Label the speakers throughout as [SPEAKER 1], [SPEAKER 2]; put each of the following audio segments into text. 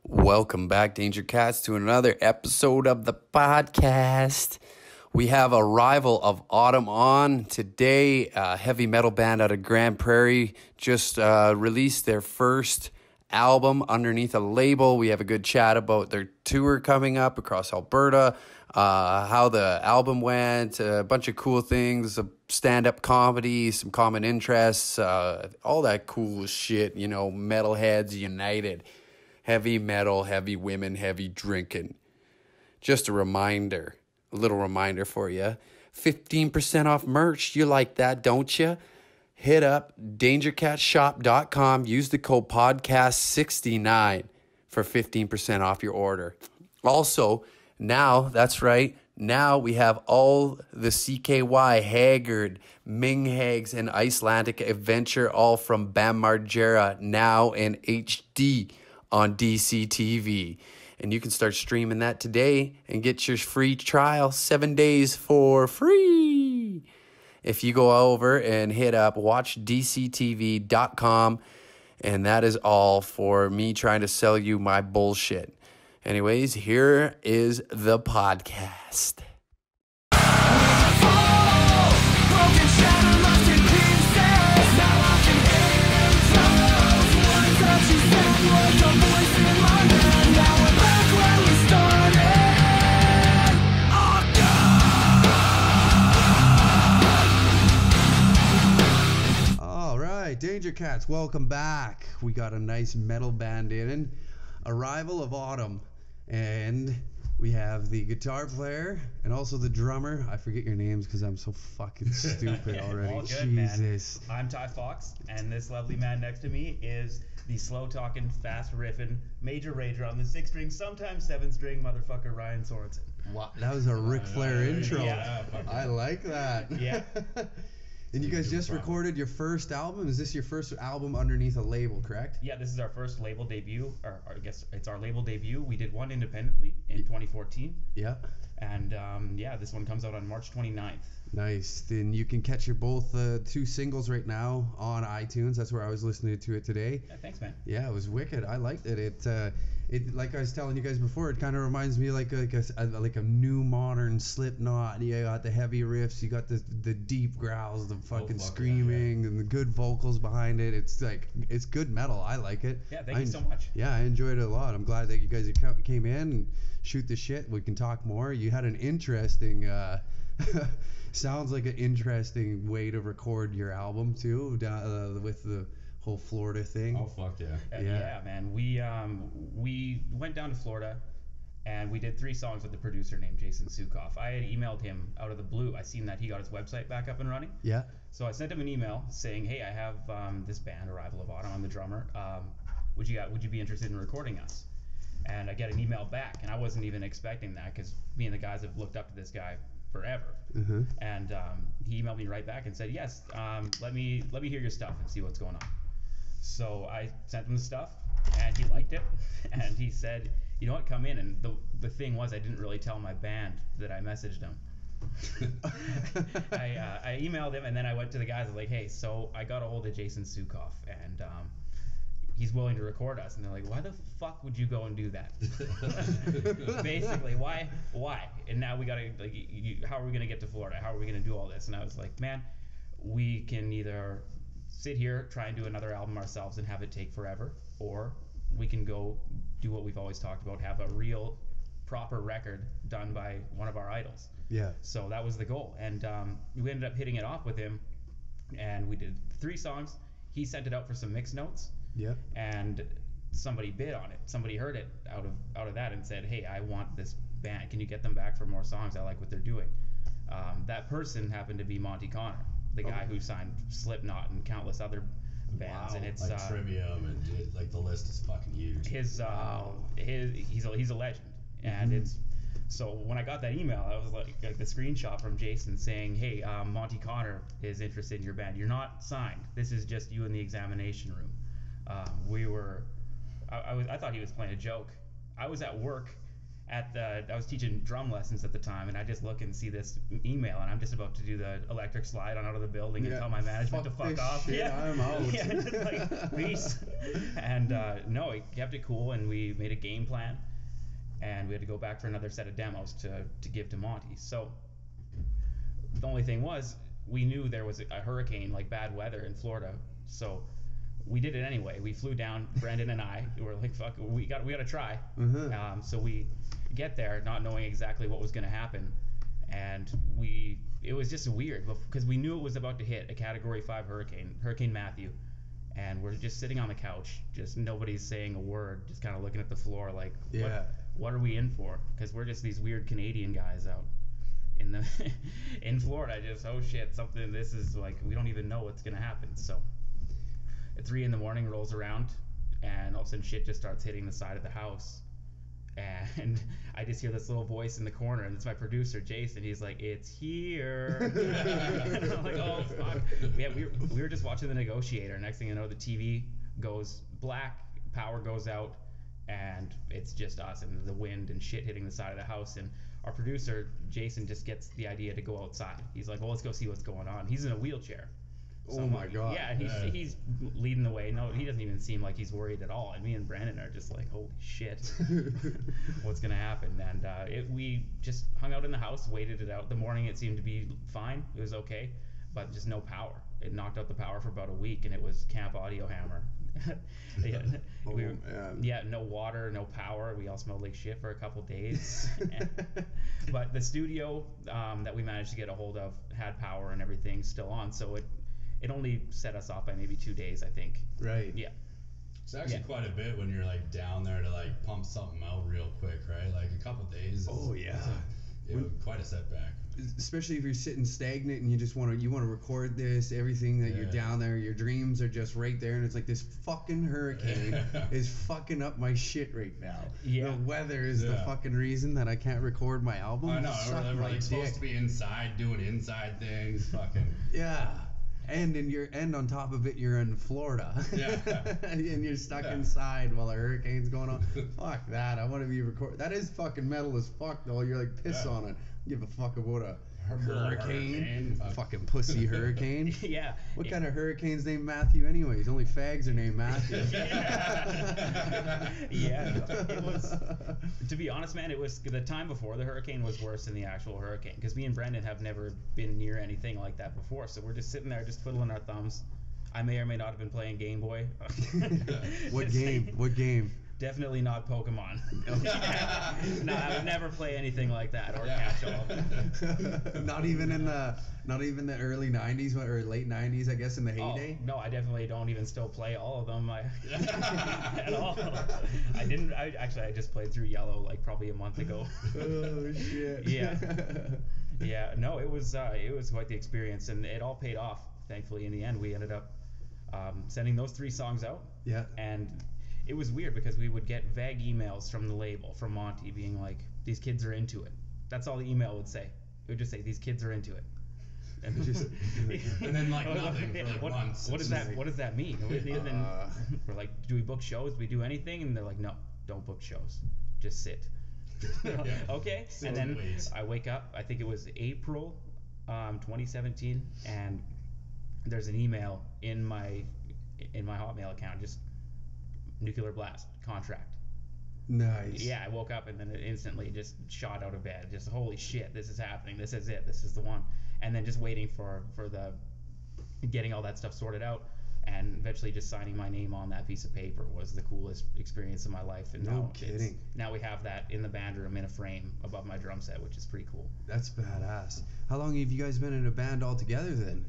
[SPEAKER 1] Welcome back, Danger Cats, to another episode of the podcast. We have Arrival of Autumn on today. A heavy metal band out of Grand Prairie just released their first album underneath a label. We have a good chat about their tour coming up across Alberta, how the album went, a bunch of cool things, stand-up comedy, some common interests, all that cool shit, you know, metalheads united. Heavy metal, heavy women, heavy drinking. Just a reminder, a little reminder for you. 15% off merch. You like that, don't you? Hit up dangercatshop.com. Use the code PodCast69 for 15% off your order. Also, now, that's right, now we have all the CKY, Haggard, Ming Hags, and Icelandic Adventure, all from Bam Margera, now in HD on DCTV. And you can start streaming that today and get your free trial 7 days for free. If you go over and hit up watchdctv.com, and that is all for me trying to sell you my bullshit. Anyways, here is the podcast.
[SPEAKER 2] Danger Cats, welcome back. We got a nice metal band in, Arrival of Autumn, and we have the guitar player and also the drummer. I forget your names because I'm so fucking stupid already.
[SPEAKER 3] All good,
[SPEAKER 2] Jesus.
[SPEAKER 3] Man. I'm Ty Fox, and this lovely man next to me is the slow-talking, fast-riffing, major rager on the 6-string, sometimes 7-string motherfucker Ryan Sorensen.
[SPEAKER 2] Wow, that was a Ric Flair intro.
[SPEAKER 3] Yeah.
[SPEAKER 2] I like that.
[SPEAKER 3] Yeah.
[SPEAKER 2] And you guys just recorded your first album? Is this your first album underneath a label, correct?
[SPEAKER 3] Yeah, this is our first label debut, or I guess it's our label debut. We did one independently in 2014.
[SPEAKER 2] Yeah.
[SPEAKER 3] And this one comes out on March 29th.
[SPEAKER 2] Nice. Then you can catch your both two singles right now on iTunes. That's where I was listening to it today.
[SPEAKER 3] Yeah, thanks, man.
[SPEAKER 2] Yeah, it was wicked. I liked it. It like I was telling you guys before, it kind of reminds me like a new modern Slipknot. You got the heavy riffs, you got the deep growls, the fucking screaming, and the good vocals behind it. It's good metal. I like it.
[SPEAKER 3] Yeah, thank you so much.
[SPEAKER 2] Yeah, I enjoyed it a lot. I'm glad that you guys came in and shoot the shit. We can talk more. You had an interesting sounds like an interesting way to record your album too, with the whole Florida thing.
[SPEAKER 4] Oh fuck yeah.
[SPEAKER 3] Yeah, man. We went down to Florida and we did 3 songs with the producer named Jason Sukoff. I had emailed him out of the blue. I seen that he got his website back up and running.
[SPEAKER 2] Yeah.
[SPEAKER 3] So I sent him an email saying, "Hey, I have this band, Arrival of Autumn. I'm the drummer. Would you be interested in recording us?" And I get an email back, and I wasn't even expecting that because me and the guys have looked up to this guy forever.
[SPEAKER 2] Mm-hmm.
[SPEAKER 3] And he emailed me right back and said, "Yes, let me hear your stuff and see what's going on." So I sent him the stuff, and he liked it, and he said, "You know what, come in." And the thing was, I didn't really tell my band that I messaged him. I emailed him, and then I went to the guys. I was like, "Hey, so I got a hold of Jason Sukoff, and he's willing to record us." And they're like, "Why the fuck would you go and do that?" Basically, why? And now we gotta how are we gonna get to Florida? How are we gonna do all this? And I was like, man, we can either sit here, try and do another album ourselves and have it take forever, or we can go do what we've always talked about, have a real proper record done by one of our idols.
[SPEAKER 2] Yeah.
[SPEAKER 3] So that was the goal, and we ended up hitting it off with him, and we did 3 songs. He sent it out for some mix notes.
[SPEAKER 2] Yeah.
[SPEAKER 3] And somebody bid on it. Somebody heard it out of that and said, "Hey, I want this band. Can you get them back for more songs? I like what they're doing." That person happened to be Monty Connor, the guy who signed Slipknot and countless other bands.
[SPEAKER 4] Wow,
[SPEAKER 3] and it's
[SPEAKER 4] like Trivium and like the list is fucking huge.
[SPEAKER 3] He's a legend, and it's so when I got that email, I was like the screenshot from Jason saying, "Hey, Monty Connor is interested in your band. You're not signed. This is just you in the examination room." I thought he was playing a joke. I was at work I was teaching drum lessons at the time, and I just look and see this email, and I'm just about to do the electric slide on out of the building and tell my management to fuck off.
[SPEAKER 2] Shit, I'm out.
[SPEAKER 3] Yeah, just like, peace. And no, he kept it cool, and we made a game plan, and we had to go back for another set of demos to give to Monty. So the only thing was, we knew there was a hurricane, like bad weather in Florida, so we did it anyway. We flew down, Brandon and I. We were like, fuck, we got to try. So we get there not knowing exactly what was going to happen, and it was just weird because we knew it was about to hit a Category 5 Hurricane Matthew, and we're just sitting on the couch, just nobody's saying a word, just kind of looking at the floor like, what are we in for? Because we're just these weird Canadian guys out in Florida. Just, oh shit, this is like, we don't even know what's going to happen. So at 3 a.m. rolls around, and all of a sudden shit just starts hitting the side of the house. And I just hear this little voice in the corner, and it's my producer, Jason. He's like, "It's here." And I'm like, "Oh, fuck." Yeah, we were just watching The Negotiator. Next thing you know, the TV goes black, power goes out, and it's just us and the wind and shit hitting the side of the house. And our producer, Jason, just gets the idea to go outside. He's like, "Well, let's go see what's going on." He's in a wheelchair. So
[SPEAKER 2] oh my god.
[SPEAKER 3] Yeah, he's leading the way. No, he doesn't even seem like he's worried at all. And me and Brandon are just like, holy shit, what's gonna happen? And we just hung out in the house, waited it out. The morning it seemed to be fine. It was okay, but just no power. It knocked out the power for about a week, and it was Camp Audio Hammer. No water, no power. We all smelled like shit for a couple days. But the studio that we managed to get a hold of had power and everything still on, so it only set us off by maybe 2 days, I think.
[SPEAKER 2] Right.
[SPEAKER 3] Yeah.
[SPEAKER 4] It's actually quite a bit when you're like down there to like pump something out real quick, right? Like a couple days.
[SPEAKER 2] Oh yeah.
[SPEAKER 4] Quite a setback.
[SPEAKER 2] Especially if you're sitting stagnant and you just want to record this, everything that you're down there, your dreams are just right there, and it's like this fucking hurricane is fucking up my shit right now. Yeah. The weather is the fucking reason that I can't record my album.
[SPEAKER 4] I know. We're like supposed to be inside doing inside things. Fucking.
[SPEAKER 2] Yeah. And on top of it, you're in Florida. Yeah. And you're stuck inside while a hurricane's going on. Fuck that. I want to be recorded. That is fucking metal as fuck, though. You're like, piss on it. Give a fuck about a hurricane. Fucking pussy hurricane.
[SPEAKER 3] Yeah.
[SPEAKER 2] What kind of hurricane's named Matthew anyways? Only fags are named Matthew.
[SPEAKER 3] It was, to be honest, man, it was the time before the hurricane was worse than the actual hurricane, because me and Brendan have never been near anything like that before, so we're just sitting there just twiddling our thumbs. I may or may not have been playing Game Boy.
[SPEAKER 2] What game?
[SPEAKER 3] Definitely not Pokemon. No, I would never play anything like that or catch all.
[SPEAKER 2] Not even in the early 90s or late 90s, I guess, in the heyday.
[SPEAKER 3] No, I definitely don't even still play all of them at all. I just played through Yellow like probably a month ago.
[SPEAKER 2] Oh shit.
[SPEAKER 3] Yeah. No, it was quite the experience, and it all paid off. Thankfully, in the end, we ended up sending those 3 songs out.
[SPEAKER 2] Yeah.
[SPEAKER 3] And it was weird because we would get vague emails from the label, from Monty, being like, "These kids are into it." That's all the email would say. It would just say, "These kids are into it." And
[SPEAKER 4] then like nothing for like months.
[SPEAKER 3] What does that mean? We're like, "Do we book shows? Do we do anything?" And they're like, "No, don't book shows. Just sit." Okay. And then I wake up. I think it was April 2017, and there's an email in my Hotmail account, just nuclear blast contract.
[SPEAKER 2] Nice.
[SPEAKER 3] Yeah, I woke up and then it instantly just shot out of bed. Just, holy shit, this is happening. This is it. This is the one. And then just waiting for the getting all that stuff sorted out, and eventually just signing my name on that piece of paper was the coolest experience of my life. And
[SPEAKER 2] no kidding.
[SPEAKER 3] Now we have that in the band room in a frame above my drum set, which is pretty cool.
[SPEAKER 2] That's badass. How long have you guys been in a band all together then?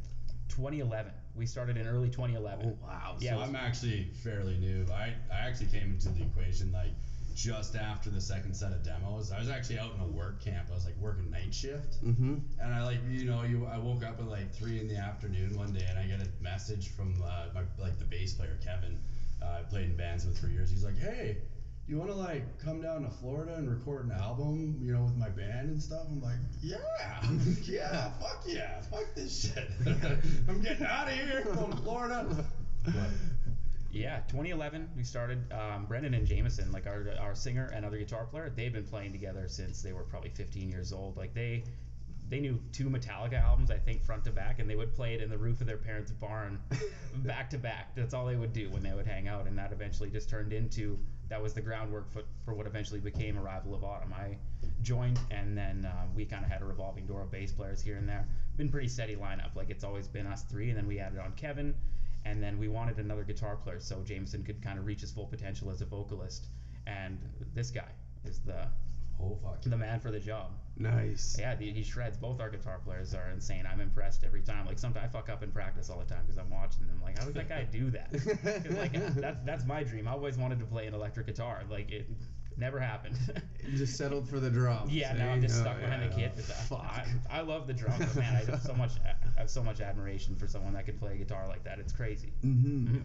[SPEAKER 3] 2011. We started in early 2011.
[SPEAKER 2] Oh wow.
[SPEAKER 4] Yeah, so I'm actually fairly new. I actually came into the equation like just after the second set of demos. I was actually out in a work camp. I was like working night shift.
[SPEAKER 2] Mm-hmm.
[SPEAKER 4] And I I woke up at like 3 in the afternoon one day, and I get a message from the bass player Kevin. I played in bands with for years. He's like, "Hey, you want to like come down to Florida and record an album, with my band and stuff?" I'm like, yeah, fuck this shit. I'm getting out of here, going to Florida. But
[SPEAKER 3] Yeah, 2011 we started. Brendan and Jameson, like our singer and other guitar player, they've been playing together since they were probably 15 years old. Like they knew 2 Metallica albums, I think, front to back, and they would play it in the roof of their parents' barn back to back. That's all they would do when they would hang out, and that eventually just turned into, that was the groundwork for what eventually became Arrival of Autumn. I joined, and then we kind of had a revolving door of bass players here and there. Been pretty steady lineup. Like it's always been us 3, and then we added on Kevin, and then we wanted another guitar player so Jameson could kind of reach his full potential as a vocalist. And this guy is the man for the job.
[SPEAKER 2] Nice.
[SPEAKER 3] Yeah, he shreds. Both our guitar players are insane. I'm impressed every time. Like sometimes I fuck up in practice all the time because I'm watching them. Like, how does that guy do that? 'Cause, like that's my dream. I always wanted to play an electric guitar. Like it never happened.
[SPEAKER 2] You just settled for the drums.
[SPEAKER 3] Yeah, now I'm just stuck behind the kit.
[SPEAKER 2] Fuck.
[SPEAKER 3] I love the drums, but man, I have so much admiration for someone that could play a guitar like that. It's crazy.
[SPEAKER 2] Mm-hmm.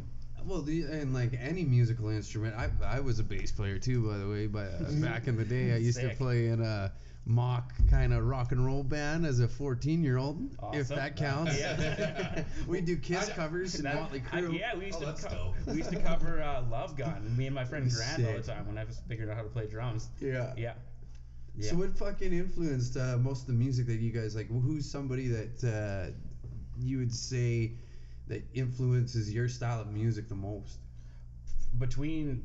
[SPEAKER 2] Well, and like any musical instrument, I was a bass player too, by the way. But back in the day, I used to play in a mock kind of rock and roll band as a 14-year-old,
[SPEAKER 3] Awesome.
[SPEAKER 2] If that counts.
[SPEAKER 3] Yeah.
[SPEAKER 2] We do Kiss covers and Motley Crue.
[SPEAKER 3] We used
[SPEAKER 4] dope.
[SPEAKER 3] we used to cover Love Gun. Me and my friend Grant all the
[SPEAKER 2] Sick.
[SPEAKER 3] time when I was figuring out how to play drums.
[SPEAKER 2] Yeah.
[SPEAKER 3] Yeah.
[SPEAKER 2] So what fucking influenced most of the music that you guys like? Who's somebody that you would say that influences your style of music the most?
[SPEAKER 3] Between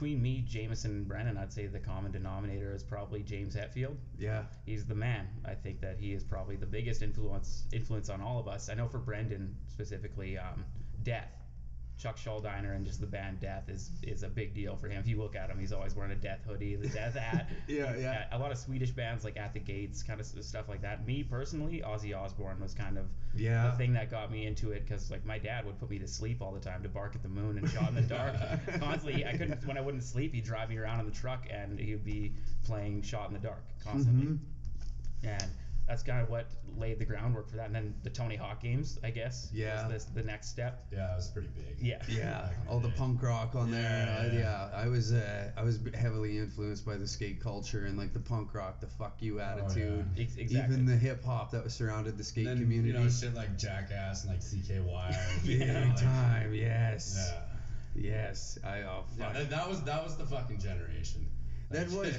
[SPEAKER 3] me, Jameson, and Brennan, I'd say the common denominator is probably James Hetfield.
[SPEAKER 2] Yeah.
[SPEAKER 3] He's the man. I think that he is probably the biggest influence on all of us. I know for Brendan specifically, Death. Chuck Schuldiner and just the band Death is a big deal for him. If you look at him, he's always wearing a Death hoodie, the Death hat.
[SPEAKER 2] Yeah.
[SPEAKER 3] A lot of Swedish bands like At the Gates, kind of stuff like that. Me personally, Ozzy Osbourne was kind of the thing that got me into it, because like my dad would put me to sleep all the time to Bark at the Moon and Shot in the Dark. Constantly, when I wouldn't sleep, he'd drive me around in the truck and he'd be playing Shot in the Dark constantly.
[SPEAKER 2] Mm-hmm.
[SPEAKER 3] And that's kind of what laid the groundwork for that. And then the Tony Hawk games, I guess, was the next step.
[SPEAKER 4] Yeah, it was pretty big.
[SPEAKER 3] Yeah.
[SPEAKER 2] All the punk rock on there. I was heavily influenced by the skate culture and like the punk rock, the fuck you attitude.
[SPEAKER 3] Exactly.
[SPEAKER 2] Even the hip hop that was surrounded the skate
[SPEAKER 4] And then,
[SPEAKER 2] community.
[SPEAKER 4] you know, shit like Jackass and like CKY.
[SPEAKER 2] Big time, yes.
[SPEAKER 4] Yeah.
[SPEAKER 2] Yes.
[SPEAKER 4] Yeah, that was the fucking generation.
[SPEAKER 2] That was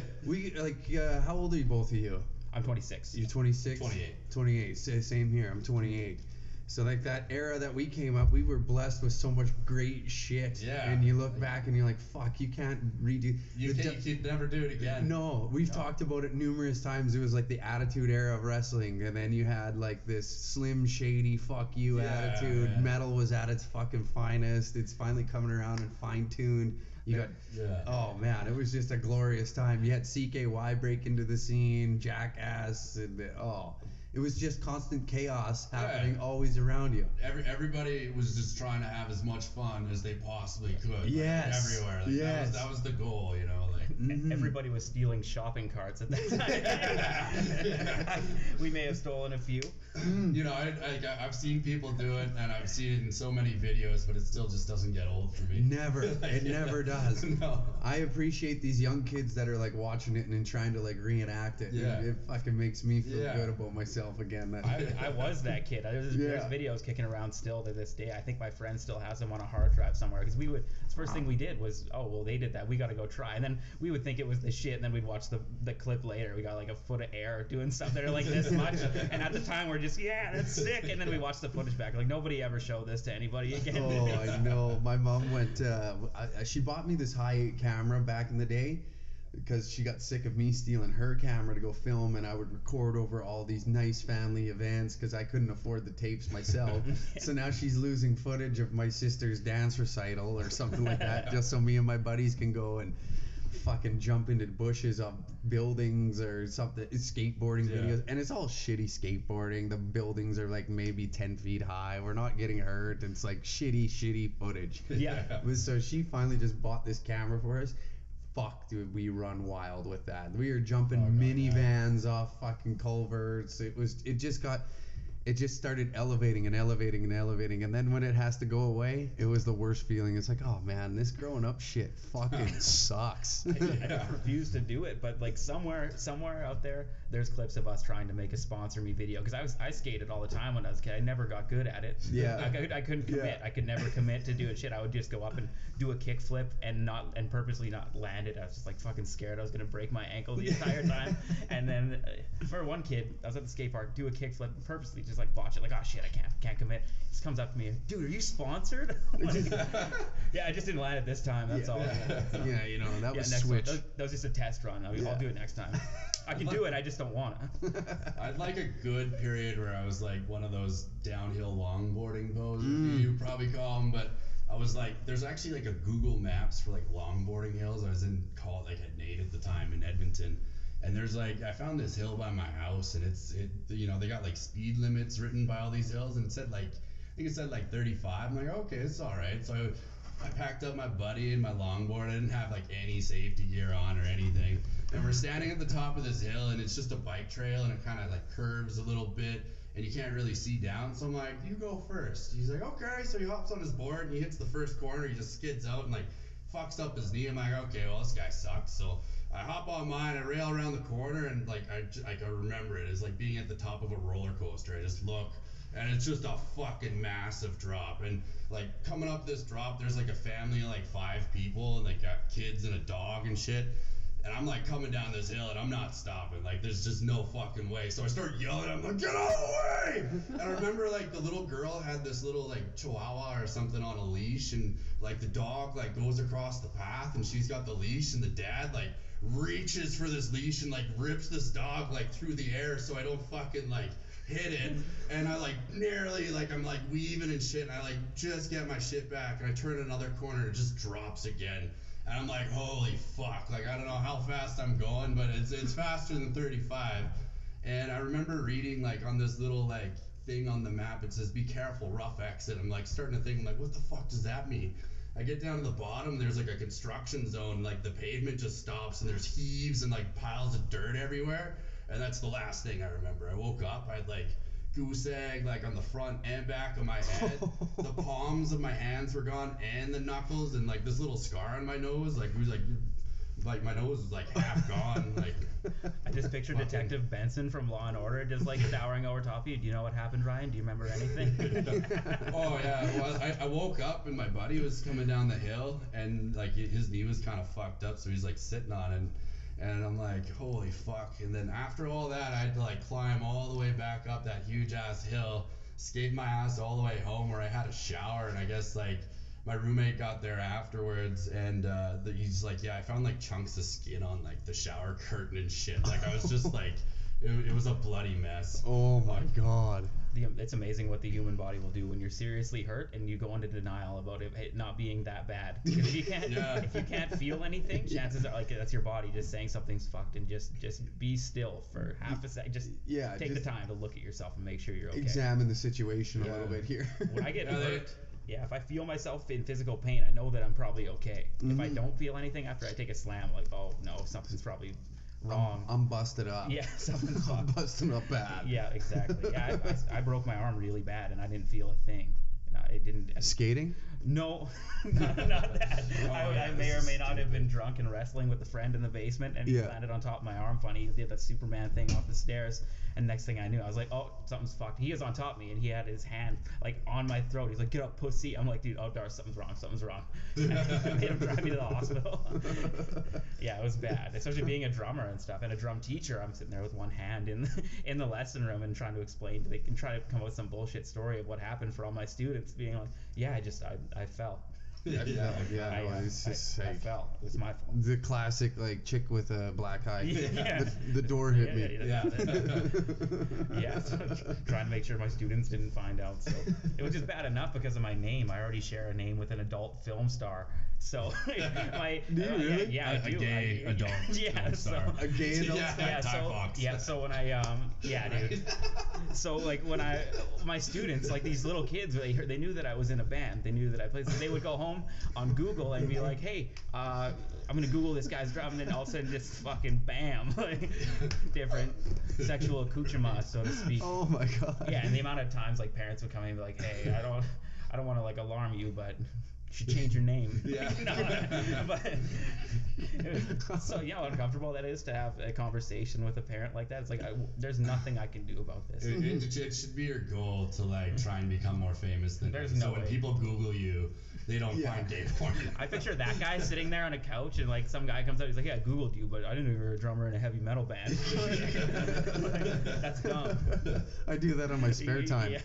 [SPEAKER 2] how old are you, both of you?
[SPEAKER 3] I'm 26.
[SPEAKER 2] You're 26? 28. Same here. I'm 28. So like that era that we came up, we were blessed with so much great shit.
[SPEAKER 4] Yeah.
[SPEAKER 2] And you look back and you're like, fuck, you can't redo.
[SPEAKER 4] You could never do it again.
[SPEAKER 2] No, we've talked about it numerous times. It was like the attitude era of wrestling, and then you had like this slim shady fuck you attitude.
[SPEAKER 4] Yeah.
[SPEAKER 2] Metal was at its fucking finest. It's finally coming around and fine tuned. You got, oh man, it was just a glorious time. You had CKY break into the scene, Jackass, and it was just constant chaos happening always around you.
[SPEAKER 4] Everybody was just trying to have as much fun as they possibly could.
[SPEAKER 2] Yes.
[SPEAKER 4] Like, everywhere. Like, that was the goal, you know. Like
[SPEAKER 3] everybody was stealing shopping carts at that time. We may have stolen a few.
[SPEAKER 4] You know, I've seen people do it, and I've seen it in so many videos, but it still just doesn't get old for me.
[SPEAKER 2] Never. It never does.
[SPEAKER 4] No.
[SPEAKER 2] I appreciate these young kids that are like watching it and then trying to like reenact it.
[SPEAKER 4] Yeah.
[SPEAKER 2] It fucking makes me feel good about myself again.
[SPEAKER 3] I was that kid. There's videos kicking around still to this day. I think my friend still has them on a hard drive somewhere, because the first thing we did was, oh well, they did that, we got to go try, and then we would think it was the shit, and then we'd watch the clip later. We got like a foot of air doing stuff that are like this much, and at the time we're just, that's sick, and then we watch the footage back, like nobody ever showed this to anybody again.
[SPEAKER 2] Oh, I know. My mom went, she bought me this high-8 camera back in the day, because she got sick of me stealing her camera to go film, and I would record over all these nice family events because I couldn't afford the tapes myself. So now she's losing footage of my sister's dance recital or something like that, just so me and my buddies can go and fucking jump into bushes of buildings or something. It's skateboarding videos, and it's all shitty skateboarding. The buildings are like maybe 10 feet high. We're not getting hurt. It's like shitty footage.
[SPEAKER 3] Yeah.
[SPEAKER 2] So she finally just bought this camera for us. Fuck, dude, we run wild with that. We were jumping minivans off fucking culverts. It just got, it just started elevating and elevating and elevating, and then when it has to go away, it was the worst feeling. It's like, oh man, this growing up shit fucking sucks.
[SPEAKER 3] I refuse to do it, but like somewhere out there, there's clips of us trying to make a sponsor me video, because I skated all the time when I was a kid. I never got good at it.
[SPEAKER 2] Yeah.
[SPEAKER 3] I couldn't commit.
[SPEAKER 2] Yeah.
[SPEAKER 3] I could never commit to doing shit. I would just go up and do a kick flip and purposely not land it. I was just like fucking scared I was gonna break my ankle the entire time. And then for one kid, I was at the skate park, do a kick flip, purposely just like botch it, like, oh shit, I can't commit. He just comes up to me, dude, are you sponsored? Like, yeah, I just didn't land it this time. That's all.
[SPEAKER 2] Yeah, you know, that was
[SPEAKER 3] next
[SPEAKER 2] switch.
[SPEAKER 3] That was just a test run. I'll do it next time. I can do it. I just don't want to.
[SPEAKER 4] I'd like a good period where I was like one of those downhill longboarding poses, you probably call them, but I was like, there's actually like a Google Maps for like longboarding hills. I was in like at Nate at the time in Edmonton, and there's like, I found this hill by my house, and you know, they got like speed limits written by all these hills, and it said like, I think it said like 35. I'm like, okay, it's all right. So I packed up my buddy and my longboard. I didn't have like any safety gear on or anything. And we're standing at the top of this hill, and it's just a bike trail, and it kind of like curves a little bit, and you can't really see down. So I'm like, you go first. He's like, okay. So he hops on his board, and he hits the first corner. He just skids out and like fucks up his knee. I'm like, okay, well, this guy sucks. So I hop on mine, I rail around the corner, and like I remember it as like being at the top of a roller coaster. I just look, and it's just a fucking massive drop. And like coming up this drop, there's like a family of like 5 people, and they got kids and a dog and shit. And I'm like coming down this hill, and I'm not stopping. Like there's just no fucking way. So I start yelling. I'm like, get out of the way! And I remember like the little girl had this little like chihuahua or something on a leash, and like the dog like goes across the path, and she's got the leash, and the dad like reaches for this leash and like rips this dog like through the air so I don't fucking like hit it. And I like nearly like I'm like weaving and shit, and I like just get my shit back, and I turn another corner and it just drops again. And I'm like, holy fuck, like I don't know how fast I'm going, but it's faster than 35. And I remember reading like on this little like thing on the map, it says be careful, rough exit. I'm like starting to think, like, what the fuck does that mean? I get down to the bottom, there's like a construction zone, like the pavement just stops, and there's heaves and like piles of dirt everywhere. And that's the last thing I remember. I woke up, I had like goose egg like on the front and back of my head. The palms of my hands were gone, and the knuckles, and like this little scar on my nose, like it was like my nose was like half gone. Like
[SPEAKER 3] I just pictured Detective Benson from Law and Order just like towering over top of you. Do you know what happened, Ryan? Do you remember anything?
[SPEAKER 4] Oh yeah, well I woke up and my buddy was coming down the hill, and like his knee was kind of fucked up, so he's like sitting on it. And I'm like, holy fuck. And then after all that, I had to like climb all the way back up that huge ass hill, skate my ass all the way home, where I had a shower. And I guess like my roommate got there afterwards, and he's like, yeah, I found like chunks of skin on like the shower curtain and shit. Like I was just like, it was a bloody mess.
[SPEAKER 2] Oh my god.
[SPEAKER 3] It's amazing what the human body will do when you're seriously hurt and you go into denial about it not being that bad. Because if you can't feel anything, chances are like that's your body just saying something's fucked, and just be still for half a second. Just take the time to look at yourself and make sure you're okay.
[SPEAKER 2] Examine the situation a little bit here.
[SPEAKER 3] When I get hurt, if I feel myself in physical pain, I know that I'm probably okay. If I don't feel anything after I take a slam, like, oh no, something's probably wrong.
[SPEAKER 2] I'm busted up.
[SPEAKER 3] Yeah, something's
[SPEAKER 2] I'm busted up bad.
[SPEAKER 3] Yeah, exactly. Yeah, I broke my arm really bad, and I didn't feel a thing. It didn't.
[SPEAKER 2] Skating?
[SPEAKER 3] No, not that. I may or may not have been drunk and wrestling with a friend in the basement, and he landed on top of my arm funny. He did that Superman thing off the stairs, and next thing I knew, I was like, oh, something's fucked. He was on top of me, and he had his hand like on my throat. He's like, get up, pussy. I'm like, dude, oh, Dar, something's wrong. And I made him drive me to the hospital. Yeah, it was bad, especially being a drummer and stuff, and a drum teacher. I'm sitting there with one hand in the lesson room and trying to explain. They can try to come up with some bullshit story of what happened for all my students, being like, yeah, I fell. I fell. It was my fault.
[SPEAKER 2] The classic like chick with a black eye. Yeah. The door hit me.
[SPEAKER 3] Yeah. So trying to make sure my students didn't find out. So it was just bad enough because of my name. I already share a name with an adult film star. So my
[SPEAKER 2] do you really?
[SPEAKER 3] Yeah, I do.
[SPEAKER 4] A gay adult film star.
[SPEAKER 2] A gay adult
[SPEAKER 3] star. So when I dude. So like when my students, like these little kids, they knew that I was in a band. They knew that I played. So they would go home home on Google and be like, hey, I'm gonna Google this guy's drum, and then all of a sudden just fucking bam, like different sexual accoutrements, so to speak.
[SPEAKER 2] Oh my god.
[SPEAKER 3] Yeah, and the amount of times like parents would come in and be like, hey, I don't want to like alarm you, but you should change your name.
[SPEAKER 4] Yeah.
[SPEAKER 3] But so how uncomfortable that is to have a conversation with a parent like that. It's like there's nothing I can do about this.
[SPEAKER 4] It should be your goal to like try and become more famous than
[SPEAKER 3] There's
[SPEAKER 4] him.
[SPEAKER 3] no
[SPEAKER 4] So when
[SPEAKER 3] way.
[SPEAKER 4] people Google you, they don't find Dave Horn.
[SPEAKER 3] I picture that guy sitting there on a couch and like some guy comes up, he's like, yeah, I Googled you, but I didn't know you were a drummer in a heavy metal band. Like, that's dumb.
[SPEAKER 2] I do that on my spare time.
[SPEAKER 3] Yeah.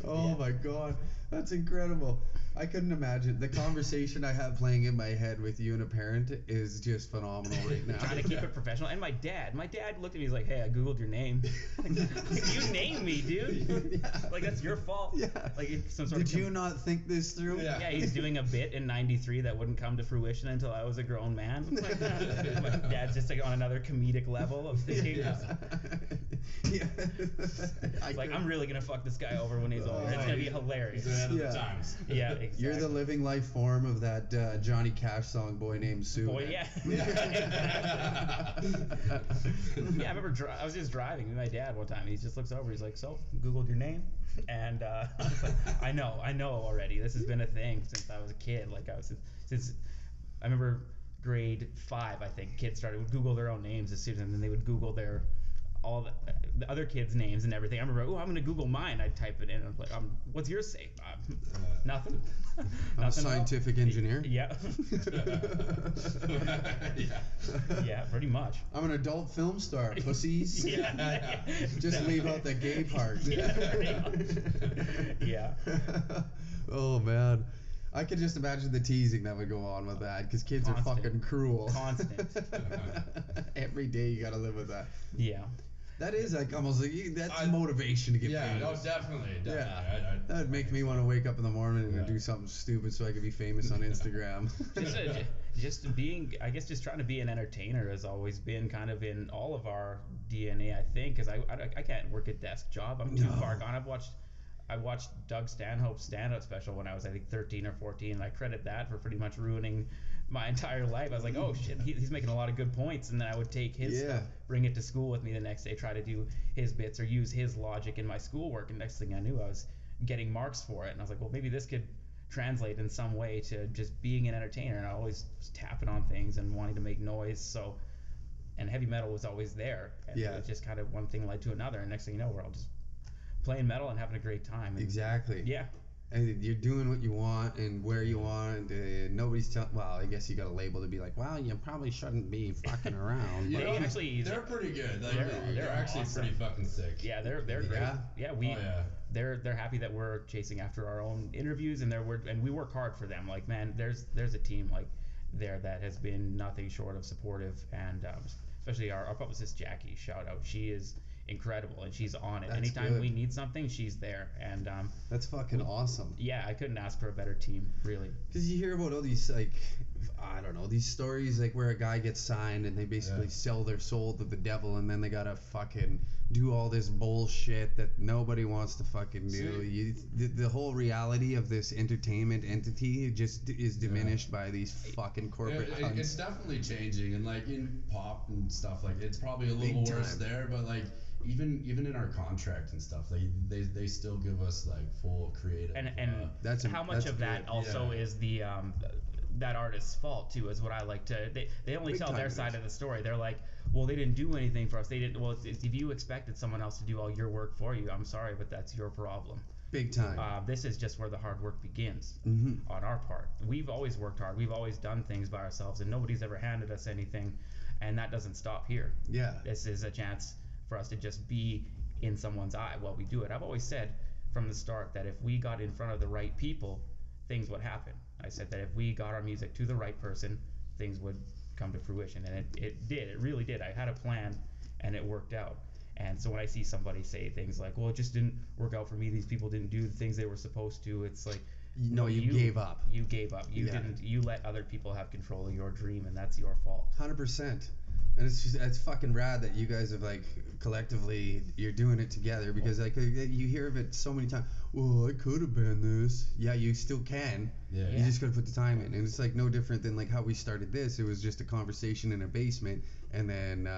[SPEAKER 2] Oh my god, that's incredible. I couldn't imagine. The conversation I have playing in my head with you and a parent is just phenomenal right now.
[SPEAKER 3] Trying to keep it professional. And my dad looked at me, he's like, hey, I Googled your name. Like, you named me, dude.
[SPEAKER 2] Yeah.
[SPEAKER 3] Like, that's your fault.
[SPEAKER 2] Yeah.
[SPEAKER 3] Like, it's some sort
[SPEAKER 2] Did
[SPEAKER 3] of
[SPEAKER 2] you not think this through?
[SPEAKER 4] Yeah.
[SPEAKER 3] Yeah, he's doing a bit in '93 that wouldn't come to fruition until I was a grown man. My dad's just like on another comedic level of thinking.
[SPEAKER 2] Yeah.
[SPEAKER 3] It's like, I'm really gonna fuck this guy over when he's older. It's gonna be hilarious.
[SPEAKER 4] He's ahead of
[SPEAKER 2] Yeah.
[SPEAKER 4] the times.
[SPEAKER 3] Yeah, exactly.
[SPEAKER 2] You're the living life form of that Johnny Cash song, Boy Named Sue.
[SPEAKER 3] Boy,
[SPEAKER 2] man.
[SPEAKER 3] yeah. Yeah, I remember I was just driving with my dad one time. He just looks over. He's like, "So, Googled your name?" And I was like, I know already. This has been a thing since I was a kid. Like since I remember grade 5, I think kids would Google their own names as soon, and then they would Google all the other kids' names and everything. I remember, I'm gonna Google mine. I'd type it in. And I'm like, what's yours say? Nothing.
[SPEAKER 2] I'm a scientific engineer.
[SPEAKER 3] Yeah.
[SPEAKER 4] Yeah.
[SPEAKER 3] Yeah, pretty much.
[SPEAKER 2] I'm an adult film star, pussies.
[SPEAKER 3] Yeah.
[SPEAKER 2] Just leave out the gay part.
[SPEAKER 3] Yeah.
[SPEAKER 2] Oh man, I could just imagine the teasing that would go on with that, because kids
[SPEAKER 3] Constant.
[SPEAKER 2] are fucking cruel.
[SPEAKER 3] Constant.
[SPEAKER 2] Every day you gotta live with that.
[SPEAKER 3] Yeah.
[SPEAKER 2] That is like almost like that's motivation to get
[SPEAKER 4] Yeah,
[SPEAKER 2] famous.
[SPEAKER 4] no, definitely.
[SPEAKER 2] Yeah. That would make me want to wake up in the morning and do something stupid so I could be famous on Instagram.
[SPEAKER 3] Just being, I guess, just trying to be an entertainer has always been kind of in all of our DNA, I think, because I can't work a desk job. I'm too far gone. I watched Doug Stanhope's stand-up special when I was, I think, 13 or 14, and I credit that for pretty much ruining my entire life. I was like, oh shit, he's making a lot of good points, and then I would take his stuff, bring it to school with me the next day, try to do his bits or use his logic in my schoolwork, and next thing I knew, I was getting marks for it, and I was like, well, maybe this could translate in some way to just being an entertainer. And I always was tapping on things and wanting to make noise, and heavy metal was always there, and it was just kind of one thing led to another, and next thing you know, we're all just playing metal and having a great time. And
[SPEAKER 2] Exactly.
[SPEAKER 3] Yeah.
[SPEAKER 2] And you're doing what you want and where you want. Nobody's telling. Well, I guess you got a label to be like, well, you probably shouldn't be fucking around.
[SPEAKER 4] You
[SPEAKER 2] but-
[SPEAKER 4] know, they're pretty good. Like, they're actually
[SPEAKER 3] awesome.
[SPEAKER 4] pretty fucking sick.
[SPEAKER 3] Yeah, they're great.
[SPEAKER 2] Yeah?
[SPEAKER 3] They're happy that we're chasing after our own interviews, and we work hard for them. Like, man, there's a team like there that has been nothing short of supportive, and especially our publicist Jackie. Shout out, she is incredible, and she's on it.
[SPEAKER 2] That's
[SPEAKER 3] Anytime
[SPEAKER 2] good.
[SPEAKER 3] we need something, she's there, and
[SPEAKER 2] That's fucking awesome.
[SPEAKER 3] yeah, I couldn't ask for a better team, really.
[SPEAKER 2] Because you hear about all these, like, I don't know, these stories, like, where a guy gets signed and they basically sell their soul to the devil, and then they gotta fucking do all this bullshit that nobody wants to fucking do. The whole reality of this entertainment entity just is diminished by these fucking corporate cunts.
[SPEAKER 4] It's definitely changing, and like in pop and stuff, like it's probably a little
[SPEAKER 2] Big
[SPEAKER 4] worse
[SPEAKER 2] time.
[SPEAKER 4] there, but like even in our contract and stuff, like they still give us like full creative.
[SPEAKER 3] And
[SPEAKER 2] That's
[SPEAKER 3] how much
[SPEAKER 2] that's
[SPEAKER 3] of that
[SPEAKER 2] good.
[SPEAKER 3] also is the that artist's fault too, is what I like to. They only
[SPEAKER 2] Big
[SPEAKER 3] tell
[SPEAKER 2] time
[SPEAKER 3] their
[SPEAKER 2] it
[SPEAKER 3] side
[SPEAKER 2] is.
[SPEAKER 3] of the story. They're like, well, they didn't do anything for us. They didn't. Well, if you expected someone else to do all your work for you, I'm sorry, but that's your problem.
[SPEAKER 2] Big time.
[SPEAKER 3] This is just where the hard work begins
[SPEAKER 2] Mm-hmm.
[SPEAKER 3] on our part. We've always worked hard. We've always done things by ourselves, and nobody's ever handed us anything, and that doesn't stop here.
[SPEAKER 2] Yeah.
[SPEAKER 3] This is a chance for us to just be in someone's eye while we do it. I've always said from the start that if we got in front of the right people, things would happen. I said that if we got our music to the right person, things would come to fruition, and it did. It really did. I had a plan, and it worked out. And so when I see somebody say things like, well, it just didn't work out for me, these people didn't do the things they were supposed to, it's like,
[SPEAKER 2] No, you gave up.
[SPEAKER 3] You gave up. You
[SPEAKER 2] Yeah.
[SPEAKER 3] didn't. You let other people have control of your dream, and that's your fault.
[SPEAKER 2] 100%. And it's fucking rad that you guys have like collectively you're doing it together because like you hear of it so many times. Well, I could have been this. Yeah, you still can.
[SPEAKER 4] Yeah.
[SPEAKER 2] You just gotta put the time in, and it's like no different than like how we started this. It was just a conversation in a basement, and then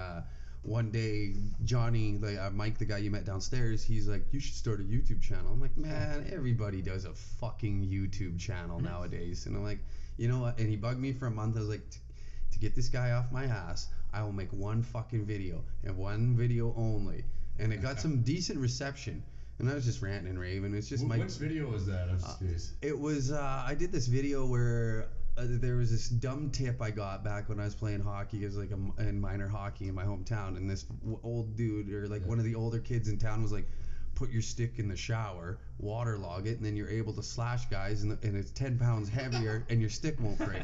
[SPEAKER 2] one day Johnny, like Mike, the guy you met downstairs, he's like, you should start a YouTube channel. I'm like, man, everybody does a fucking YouTube channel nowadays, and I'm like, you know what? And he bugged me for a month. I was like, to get this guy off my ass, I will make one fucking video and one video only. And it got some decent reception. And I was just ranting and raving. It's just
[SPEAKER 4] Which video was that? I'm just curious.
[SPEAKER 2] It was I did this video where there was this dumb tip I got back when I was playing hockey as like in minor hockey in my hometown, and this old dude or like one of the older kids in town was like, put your stick in the shower, waterlog it, and then you're able to slash guys, and it's 10 pounds heavier, and your stick won't break.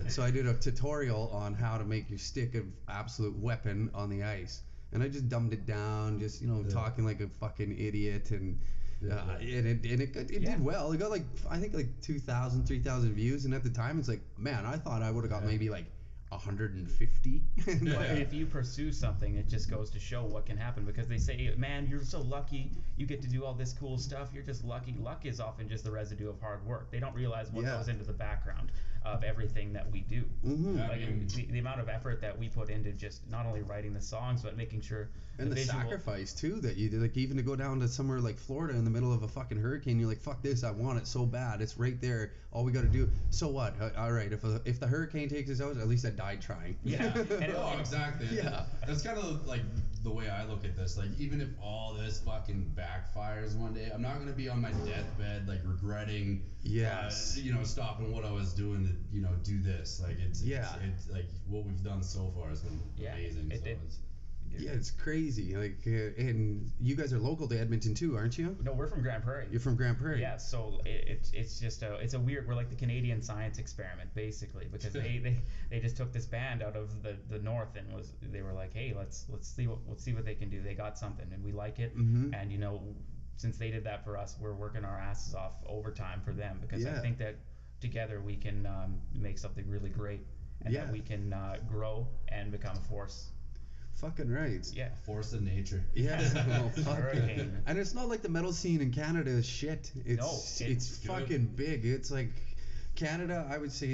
[SPEAKER 2] So I did a tutorial on how to make your stick an absolute weapon on the ice, and I just dumbed it down, just talking like a fucking idiot, and it did well. It got like I think like 2,000, 3,000 views, and at the time it's like, man, I thought I would have got maybe like 150.
[SPEAKER 3] If you pursue something, it just goes to show what can happen, because they say, man, you're so lucky, you get to do all this cool stuff, you're just lucky. Luck is often just the residue of hard work. They don't realize what goes into the background of everything that we do. The amount of effort that we put into just not only writing the songs, but making sure
[SPEAKER 2] and the sacrifice too that you did, like even to go down to somewhere like Florida in the middle of a fucking hurricane, you're like, fuck this, I want it so bad, it's right there, all we got to do. So what? All right, if the hurricane takes us out, at least I died trying.
[SPEAKER 4] Exactly.
[SPEAKER 2] Yeah,
[SPEAKER 4] that's kind of like the way I look at this. Like, even if all this fucking backfires one day, I'm not gonna be on my deathbed like regretting stopping what I was doing to do this. Like it's like what we've done so far has been amazing.
[SPEAKER 2] It's crazy. Like, and you guys are local to Edmonton too, aren't you?
[SPEAKER 3] No, we're from Grand Prairie.
[SPEAKER 2] You're from Grand Prairie.
[SPEAKER 3] Yeah, so it's just a weird. We're like the Canadian science experiment, basically, because they just took this band out of the north and they were like, hey, let's see what they can do. They got something and we like it, and since they did that for us, we're working our asses off overtime for them, because I think that together we can make something really great, and that we can grow and become a force.
[SPEAKER 2] Fucking right.
[SPEAKER 3] Yeah.
[SPEAKER 4] Force of nature.
[SPEAKER 2] Yeah. And it's not like the metal scene in Canada is shit. It's fucking big. It's like Canada, I would say,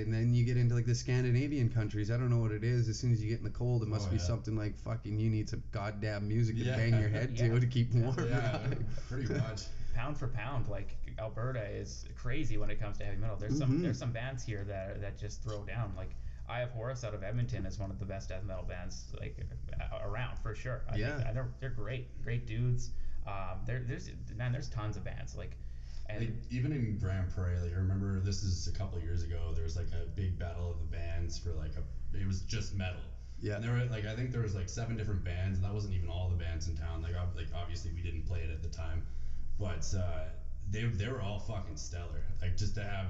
[SPEAKER 2] and then you get into like the Scandinavian countries. I don't know what it is. As soon as you get in the cold, it must be something like fucking you need some goddamn music to bang your head to keep warm.
[SPEAKER 4] Yeah, pretty much.
[SPEAKER 3] Pound for pound, like Alberta is crazy when it comes to heavy metal. There's some bands here that just throw down. Like I Have Horus out of Edmonton is one of the best death metal bands like around for sure. I think they're great dudes. There's tons of bands like
[SPEAKER 4] even in Grand Prairie. Like I remember this is a couple of years ago. There was like a big battle of the bands for it was just metal. Yeah. And there were I think there was 7 different bands, and that wasn't even all the bands in town. Like obviously we didn't play it at the time, but they were all fucking stellar. Like just to have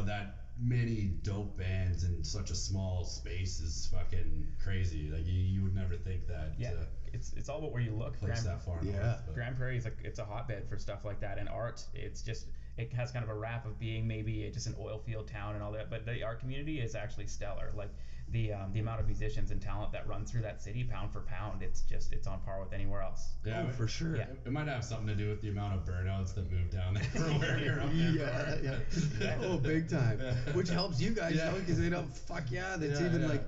[SPEAKER 4] that many dope bands in such a small space is fucking crazy. Like you would never think that.
[SPEAKER 3] Yeah, it's all about where you look.
[SPEAKER 4] That far north.
[SPEAKER 3] Grand Prairie is it's a hotbed for stuff like that, and art. It has kind of a rap of being maybe just an oil field town and all that, but the art community is actually stellar. Like the amount of musicians and talent that run through that city, pound for pound, it's on par with anywhere else.
[SPEAKER 2] Yeah, for sure.
[SPEAKER 3] Yeah.
[SPEAKER 4] It might have something to do with the amount of burnouts that moved down there from where you're up there.
[SPEAKER 2] Yeah. Oh, big time. Which helps you guys, because they don't. Fuck yeah, that's like.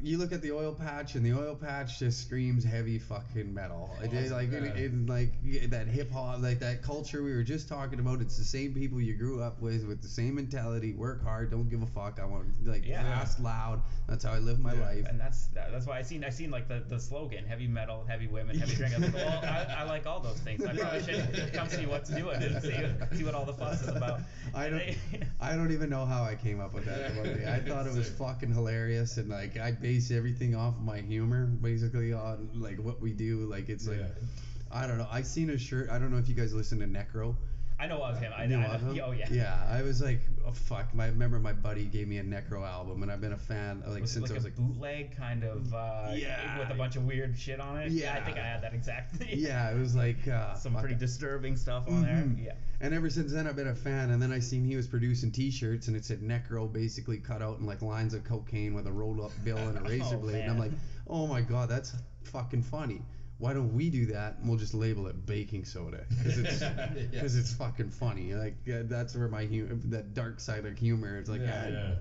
[SPEAKER 2] You look at the oil patch, and the oil patch just screams heavy fucking metal. Like that hip hop, like that culture we were just talking about. It's the same people you grew up with the same mentality. Work hard, don't give a fuck. I want fast, loud. That's how I live my life.
[SPEAKER 3] And that's why I seen like the slogan: heavy metal, heavy women, heavy drink. I was like, well, I like all those things. I probably should come see what's new and see what all the fuss is about.
[SPEAKER 2] I don't even know how I came up with that. I thought it was fucking hilarious, and like I base everything off of my humor basically on like what we do. Like it's like I don't know. I seen a shirt. I don't know if you guys listen to Necro.
[SPEAKER 3] I know of him. I
[SPEAKER 2] Knew
[SPEAKER 3] know.
[SPEAKER 2] of him?
[SPEAKER 3] Oh yeah.
[SPEAKER 2] Yeah, I was like, oh fuck. I remember my buddy gave me a Necro album, and I've been a fan like since
[SPEAKER 3] like
[SPEAKER 2] I was
[SPEAKER 3] a bootleg kind of
[SPEAKER 2] Yeah.
[SPEAKER 3] with a bunch of weird shit on it.
[SPEAKER 2] Yeah.
[SPEAKER 3] I think I had that exactly.
[SPEAKER 2] Yeah, it was like
[SPEAKER 3] Some
[SPEAKER 2] fuck
[SPEAKER 3] pretty
[SPEAKER 2] it.
[SPEAKER 3] disturbing stuff on there.
[SPEAKER 2] Mhm.
[SPEAKER 3] Yeah.
[SPEAKER 2] And ever since then, I've been a fan. And then I seen he was producing T-shirts, and it said Necro basically cut out in like lines of cocaine with a rolled up bill and a razor blade. And I'm
[SPEAKER 3] man.
[SPEAKER 2] like, oh my god, that's fucking funny. Why don't we do that? And we'll just label it baking soda because it's fucking funny. Like that's where my that dark side of humor. It's like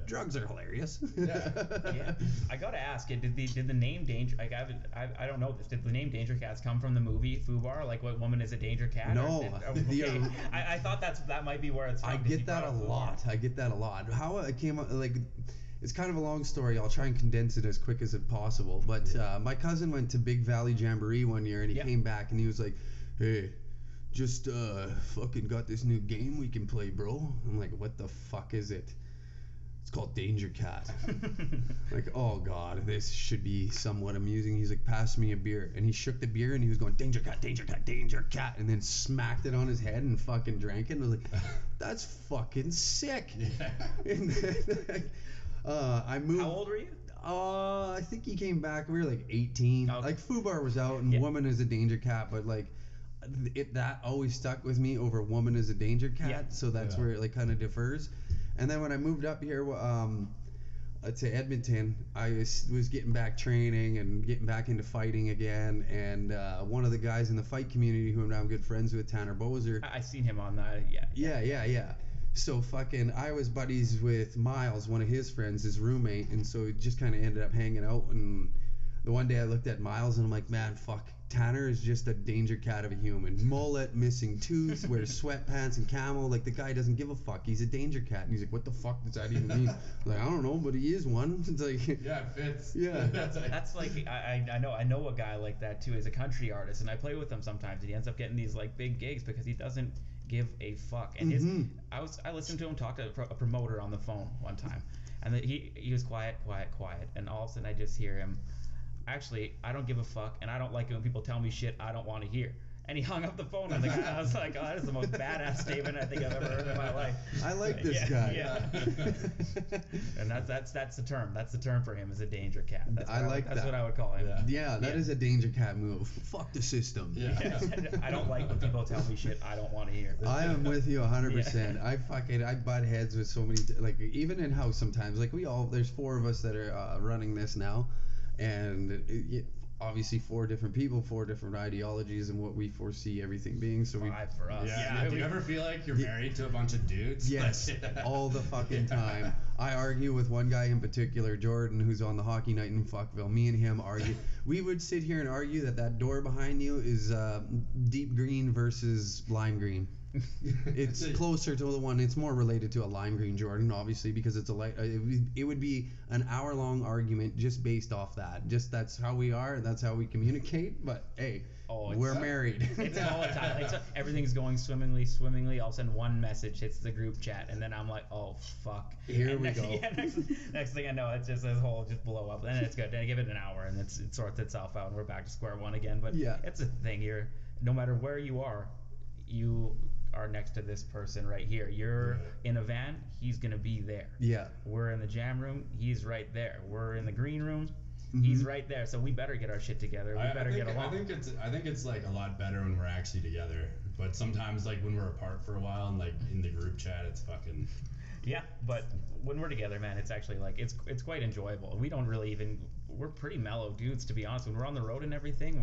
[SPEAKER 2] drugs are hilarious.
[SPEAKER 3] Yeah. I gotta ask, did the name Danger? Like I don't know this. Did the name Danger Cats come from the movie Fubar? Like, what woman is a Danger Cat?
[SPEAKER 2] No.
[SPEAKER 3] Okay. I thought that might be where it's from.
[SPEAKER 2] I
[SPEAKER 3] 'cause you
[SPEAKER 2] get that a
[SPEAKER 3] brought up
[SPEAKER 2] lot.
[SPEAKER 3] Fubar.
[SPEAKER 2] I get that a lot. How it came up, like, it's kind of a long story. I'll try and condense it as quick as it possible. But my cousin went to Big Valley Jamboree one year, and he came back, and he was like, "Hey, just fucking got this new game we can play, bro." I'm like, "What the fuck is it?" It's called Danger Cat. Like, oh god, this should be somewhat amusing. He's like, "Pass me a beer," and he shook the beer, and he was going, "Danger Cat, Danger Cat, Danger Cat," and then smacked it on his head and fucking drank it. And I was like, "That's fucking sick."
[SPEAKER 4] Yeah.
[SPEAKER 2] And then, I moved.
[SPEAKER 3] How old were you?
[SPEAKER 2] I think he came back. We were like 18.
[SPEAKER 3] Okay.
[SPEAKER 2] Like Fubar was out, and Woman is a Danger Cat, but like that always stuck with me over Woman is a Danger Cat.
[SPEAKER 3] Yeah.
[SPEAKER 2] So that's where it like kind of differs. And then when I moved up here to Edmonton, I was getting back training and getting back into fighting again. And one of the guys in the fight community who I'm now good friends with, Tanner Bozer.
[SPEAKER 3] I seen him on that.
[SPEAKER 2] Yeah. So fucking, I was buddies with Miles, one of his friends, his roommate, and so we just kind of ended up hanging out. And the one day I looked at Miles and I'm like, man, fuck, Tanner is just a danger cat of a human. Mullet, missing tooth, wears sweatpants and camo. Like, the guy doesn't give a fuck. He's a danger cat. And he's like, what the fuck does that even mean? I'm like, I don't know, but he is one. It's like,
[SPEAKER 4] yeah, it fits.
[SPEAKER 2] Yeah.
[SPEAKER 3] That's like I know a guy like that too. He's a country artist, and I play with him sometimes. And he ends up getting these like big gigs because he doesn't give a fuck. And I listened to him talk to a promoter on the phone one time, and he was quiet, and all of a sudden I just hear him. Actually, I don't give a fuck, and I don't like it when people tell me shit I don't want to hear. And he hung up the phone. I was like, oh, that is the most badass statement I think I've ever heard in my life.
[SPEAKER 2] I like this guy.
[SPEAKER 3] Yeah. And that's the term. That's the term for him, is a danger cat. That's what I would call him.
[SPEAKER 2] Yeah, that is a danger cat move. Fuck the system.
[SPEAKER 3] Yeah. I don't like when people tell me shit I don't want to hear.
[SPEAKER 2] I am with you 100%. I butt heads with so many, like, even in house sometimes. Like, there's 4 of us that are running this now, and obviously 4 different people, 4 different ideologies, and what we foresee everything being. So
[SPEAKER 3] 5 for us.
[SPEAKER 4] Yeah. Do you ever feel like you're married to a bunch of dudes?
[SPEAKER 2] Yes, all the fucking time. I argue with one guy in particular, Jordan, who's on the hockey night in Fuckville. Me and him argue. We would sit here and argue that door behind you is deep green versus lime green. It's closer to the one. It's more related to a lime green Jordan, obviously, because it's a light. It would be an hour-long argument just based off that. Just that's how we are. That's how we communicate. But hey, we're married.
[SPEAKER 3] It's all the time. Like, so everything's going swimmingly. All of a sudden, one message hits the group chat, and then I'm like, oh fuck.
[SPEAKER 2] Here we go.
[SPEAKER 3] Yeah, next thing I know, it's just this whole just blow up. Then it's good. Then I give it an hour, and it sorts itself out, and we're back to square one again. But it's a thing here. No matter where you are next to this person right here. You're in a van, he's gonna be there. Yeah. We're in the jam room, he's right there. We're in the green room, he's right there. So we better get our shit together. We better get along.
[SPEAKER 4] I think it's like a lot better when we're actually together. But sometimes, like, when we're apart for a while and like in the group chat, it's fucking.
[SPEAKER 3] Yeah, but when we're together, man, it's actually like it's quite enjoyable. We don't really we're pretty mellow dudes, to be honest. When we're on the road and everything,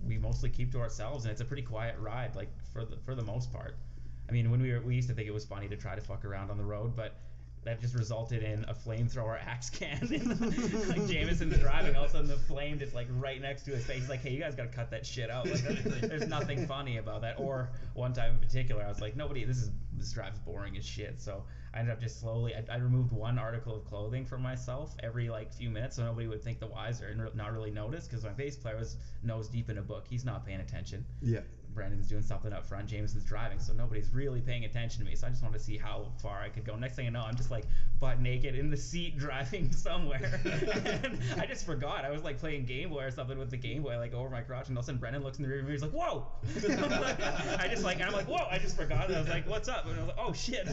[SPEAKER 3] we mostly keep to ourselves, and it's a pretty quiet ride, like for the most part. I mean, when we used to think it was funny to try to fuck around on the road, but that just resulted in a flamethrower axe can. Like, Jameson's driving, all of a sudden the flame just like right next to his face. He's like, hey, you guys gotta cut that shit out. Like, there's nothing funny about that. Or one time in particular, I was like, this drive's boring as shit. So I ended up just slowly, I removed one article of clothing from myself every like few minutes, so nobody would think the wiser and not really notice, because my bass player was nose deep in a book. He's not paying attention.
[SPEAKER 2] Yeah.
[SPEAKER 3] Brandon's doing something up front, Jameson's driving, so nobody's really paying attention to me. So I just wanted to see how far I could go. Next thing I know, I'm just like butt naked in the seat driving somewhere. And I just forgot. I was like playing Game Boy or something with the Game Boy like over my crotch, and all of a sudden Brendan looks in the rearview mirror. He's like, "Whoa!" I'm like, "Whoa!" I just forgot. I was like, "What's up?" And I was like, "Oh shit!"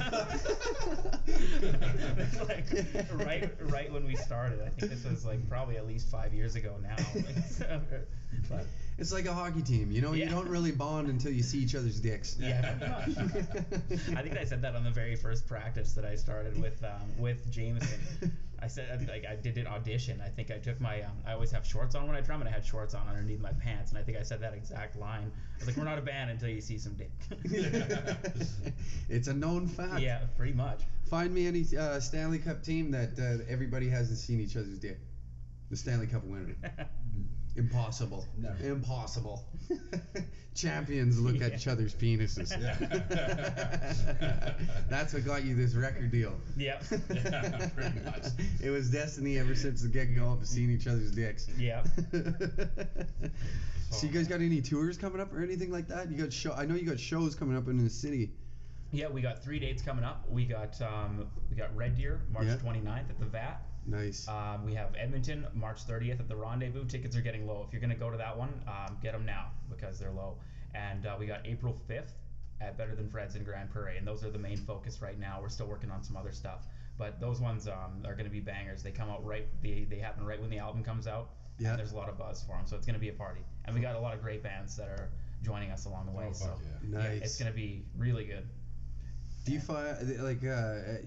[SPEAKER 3] It's like right when we started. I think this was like probably at least 5 years ago now. But
[SPEAKER 2] It's like a hockey team, you know.
[SPEAKER 3] Yeah.
[SPEAKER 2] You don't really bond until you see each other's dicks.
[SPEAKER 3] yeah, pretty much. I think I said that on the very first practice that I started with Jameson. I said like I did an audition. I think I took my I always have shorts on when I drum, and I had shorts on underneath my pants, and I think I said that exact line. I was like, "We're not a band until you see some dick."
[SPEAKER 2] It's a known fact.
[SPEAKER 3] Yeah, pretty much.
[SPEAKER 2] Find me any Stanley Cup team that everybody hasn't seen each other's dick. The Stanley Cup winner. Impossible.
[SPEAKER 4] Never.
[SPEAKER 2] Impossible. Champions look at each other's penises. That's what got you this record deal.
[SPEAKER 3] Yep.
[SPEAKER 4] Yeah, pretty much.
[SPEAKER 2] It was destiny ever since the get-go of seeing each other's dicks.
[SPEAKER 3] Yep.
[SPEAKER 2] So you guys got any tours coming up or anything like that? You got I know you got shows coming up in the city.
[SPEAKER 3] Yeah, we got 3 dates coming up. We got Red Deer, March
[SPEAKER 2] Yeah.
[SPEAKER 3] 29th at the VAT.
[SPEAKER 2] Nice.
[SPEAKER 3] We have Edmonton, March 30th at the Rendezvous. Tickets are getting low. If you're going to go to that one, get them now because they're low. And we got April 5th at Better Than Fred's in Grand Prairie. And those are the main focus right now. We're still working on some other stuff. But those ones are going to be bangers. They come out they happen right when the album comes out.
[SPEAKER 2] Yeah.
[SPEAKER 3] And there's a lot of buzz for them. So it's going to be a party. And we got a lot of great bands that are joining us along the way.
[SPEAKER 4] Oh,
[SPEAKER 3] so
[SPEAKER 4] fuck yeah.
[SPEAKER 2] Nice.
[SPEAKER 3] it's going to be really good.
[SPEAKER 2] Do you find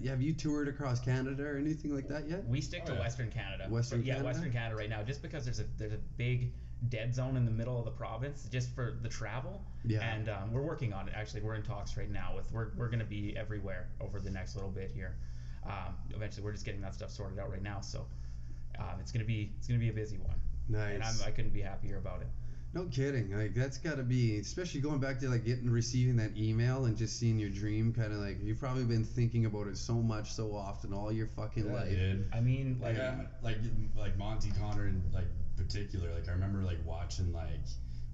[SPEAKER 2] have you toured across Canada or anything like that yet?
[SPEAKER 3] We stick to
[SPEAKER 4] yeah.
[SPEAKER 3] Western Canada.
[SPEAKER 2] Western Canada?
[SPEAKER 3] Western Canada right now, just because there's a big dead zone in the middle of the province, just for the travel.
[SPEAKER 2] Yeah.
[SPEAKER 3] And we're working on it. Actually, we're in talks right now with we're going to be everywhere over the next little bit here. Eventually, we're just getting that stuff sorted out right now. So it's gonna be a busy one.
[SPEAKER 2] Nice.
[SPEAKER 3] And I couldn't be happier about it.
[SPEAKER 2] No kidding. Like that's got to be, especially going back to like receiving that email and just seeing your dream kind of like you've probably been thinking about it so much, so often all your fucking life.
[SPEAKER 4] Dude.
[SPEAKER 3] I mean, like.
[SPEAKER 4] Like Monty Connor in like particular. Like I remember like watching like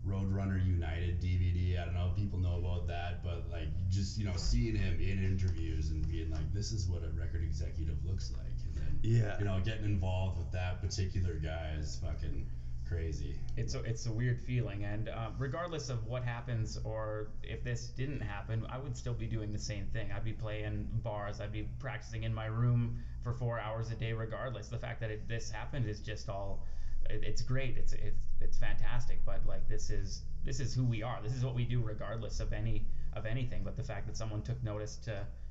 [SPEAKER 4] Roadrunner United DVD. I don't know if people know about that, but like just seeing him in interviews and being like, this is what a record executive looks like, and then getting involved with that particular guy is fucking crazy.
[SPEAKER 3] It's a weird feeling, and regardless of what happens or if this didn't happen, I would still be doing the same thing. I'd be playing bars, I'd be practicing in my room for 4 hours a day regardless. The fact that this happened is just it's great. It's fantastic, but like this is who we are. This is what we do regardless of anything. But the fact that someone took notice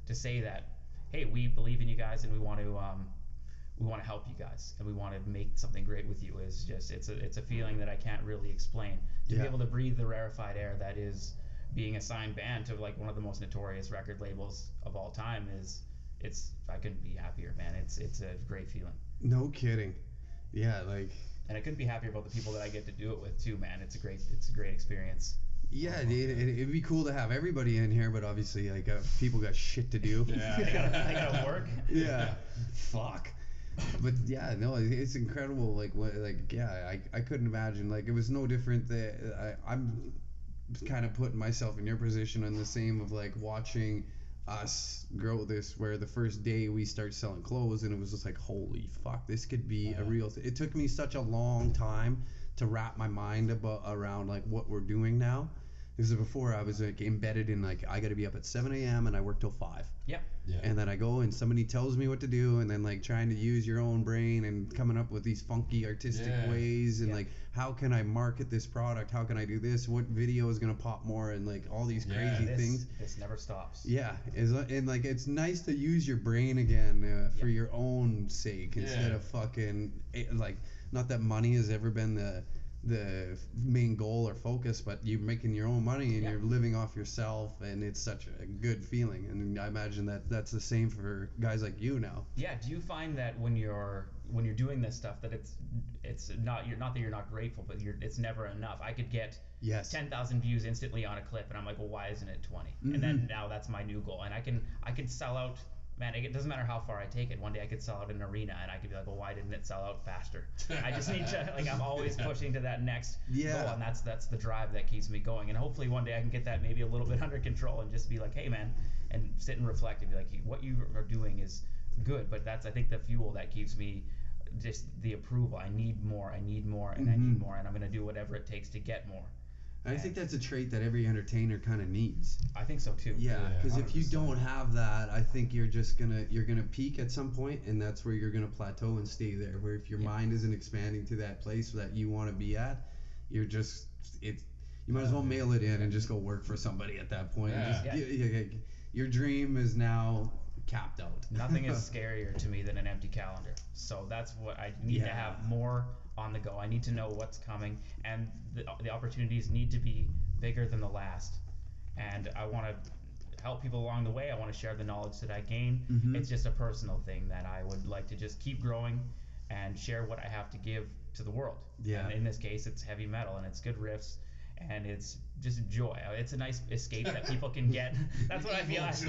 [SPEAKER 3] to say that, hey, we believe in you guys and we want to help you guys and we want to make something great with you is just it's a feeling that I can't really explain. To be able to breathe the rarefied air that is being a signed band to like one of the most notorious record labels of all time I couldn't be happier, man. It's a great feeling.
[SPEAKER 2] No kidding. Yeah, like.
[SPEAKER 3] And I couldn't be happier about the people that I get to do it with too, man. It's a great experience.
[SPEAKER 2] Yeah, it'd be cool to have everybody in here, but obviously like people got shit to do.
[SPEAKER 4] Yeah.
[SPEAKER 3] They gotta work.
[SPEAKER 2] Yeah. Fuck. But yeah, no, it's incredible. Like I couldn't imagine. Like it was no different. I'm kind of putting myself in your position on the same of like watching us grow this, where the first day we start selling clothes and it was just like, holy fuck, this could be a real thing. It took me such a long time to wrap my mind around like what we're doing now. Because before I was like embedded in like I got to be up at 7 a.m. and I work till 5.
[SPEAKER 3] Yep.
[SPEAKER 4] Yeah.
[SPEAKER 2] And then I go and somebody tells me what to do, and then like trying to use your own brain and coming up with these funky artistic ways and like how can I market this product? How can I do this? What video is gonna pop more? And like all these crazy things.
[SPEAKER 3] This never stops.
[SPEAKER 2] Yeah, and like it's nice to use your brain again for your own sake instead of fucking like, not that money has ever been the main goal or focus, but you're making your own money and you're living off yourself, and it's such a good feeling. And I imagine that's the same for guys like you now.
[SPEAKER 3] Yeah. Do you find that when you're doing this stuff that it's not that you're not grateful, but it's never enough? I could get 10,000 views instantly on a clip, and I'm like, well, why isn't it 20? And then now that's my new goal, and I can sell out man, it doesn't matter how far I take it. One day I could sell out an arena, and I could be like, well, why didn't it sell out faster? I just need to, like, I'm always pushing to that next goal, and that's the drive that keeps me going. And hopefully one day I can get that maybe a little bit under control and just be like, hey, man, and sit and reflect and be like, what you are doing is good, but that's, I think, the fuel that keeps me, just the approval. I need more, and I need more, and I'm going to do whatever it takes to get more.
[SPEAKER 2] I think that's a trait that every entertainer kind of needs.
[SPEAKER 3] I think so too.
[SPEAKER 2] Yeah, because if you don't have that, I think you're gonna peak at some point, and that's where you're gonna plateau and stay there. Where if your mind isn't expanding to that place that you want to be at, you might as well mail it in and just go work for somebody at that point. Your dream is now capped out.
[SPEAKER 3] Nothing is scarier to me than an empty calendar. So that's what I need to have more on the go. I need to know what's coming, and the opportunities need to be bigger than the last. And I want to help people along the way. I want to share the knowledge that I gain. It's just a personal thing that I would like to just keep growing and share what I have to give to the world.
[SPEAKER 2] Yeah.
[SPEAKER 3] And in this case, it's heavy metal, and it's good riffs, and it's just joy. It's a nice escape that people can get. That's what I feel. That's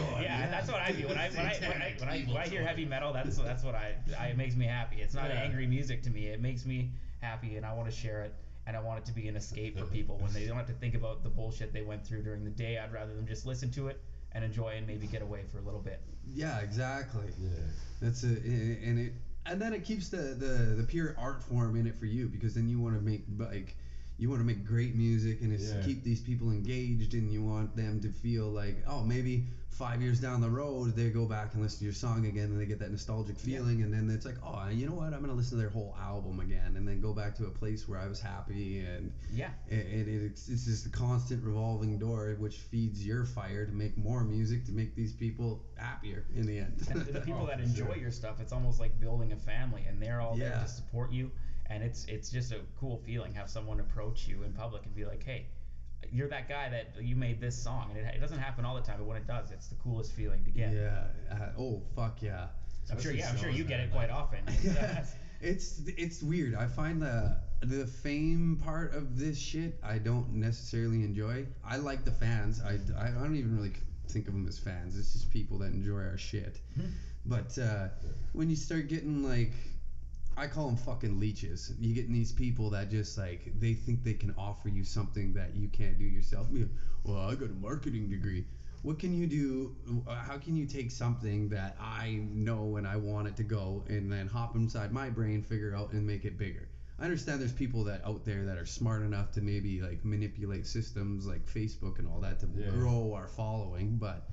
[SPEAKER 3] what I feel when I hear heavy metal. That's what it makes me happy. It's not angry music to me. It makes me happy, and I want to share it, and I want it to be an escape for people when they don't have to think about the bullshit they went through during the day. I'd rather them just listen to it and enjoy and maybe get away for a little bit.
[SPEAKER 2] Yeah, exactly. Yeah. That's and then it keeps the pure art form in it for you, because then you want to make great music and keep these people engaged, and you want them to feel like, oh, maybe 5 years down the road they go back and listen to your song again, and they get that nostalgic feeling, and then it's like, oh, you know what, I'm gonna listen to their whole album again, and then go back to a place where I was happy, and it's just a constant revolving door which feeds your fire to make more music, to make these people happier in the end.
[SPEAKER 3] And the people that enjoy your stuff, it's almost like building a family, and they're all there to support you. And it's just a cool feeling, have someone approach you in public and be like, hey, you're that guy that you made this song. And it doesn't happen all the time, but when it does, it's the coolest feeling to get.
[SPEAKER 2] Yeah. Oh, fuck yeah.
[SPEAKER 3] I'm sure you get it quite often.
[SPEAKER 2] It's weird. I find the fame part of this shit I don't necessarily enjoy. I like the fans. I don't even really think of them as fans. It's just people that enjoy our shit. But when you start getting like, I call them fucking leeches. You get these people that just like, they think they can offer you something that you can't do yourself. Well, I got a marketing degree. What can you do? How can you take something that I know and I want it to go, and then hop inside my brain, figure out, and make it bigger? I understand there's people that out there that are smart enough to maybe like manipulate systems like Facebook and all that to grow our following, but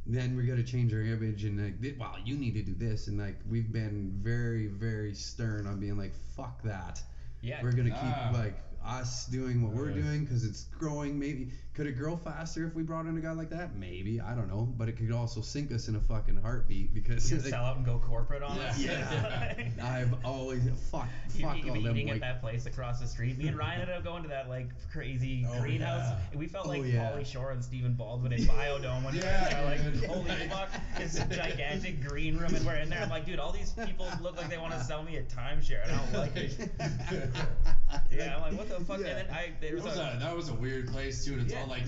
[SPEAKER 2] then we got to change our image, and like, well, you need to do this, and like, we've been very, very stern on being like, fuck that. Yeah. We're gonna keep like us doing what we're doing, because it's growing. Maybe could it grow faster if we brought in a guy like that? Maybe, I don't know, but it could also sink us in a fucking heartbeat, because
[SPEAKER 3] you sell out and go corporate on us.
[SPEAKER 2] Yeah. I've always fuck
[SPEAKER 3] you
[SPEAKER 2] all them
[SPEAKER 3] eating
[SPEAKER 2] white.
[SPEAKER 3] At that place across the street. Me and Ryan ended up going to that like crazy greenhouse. And we felt like Pauly Shore and Stephen Baldwin in Biodome when we were there, like, holy fuck, it's a gigantic green room, and we're in there. I'm like, dude, all these people look like they want to sell me a timeshare, and I don't like it. I'm like, what the fuck?
[SPEAKER 4] Yeah.
[SPEAKER 3] And then
[SPEAKER 4] that was a weird place too. And it's all like,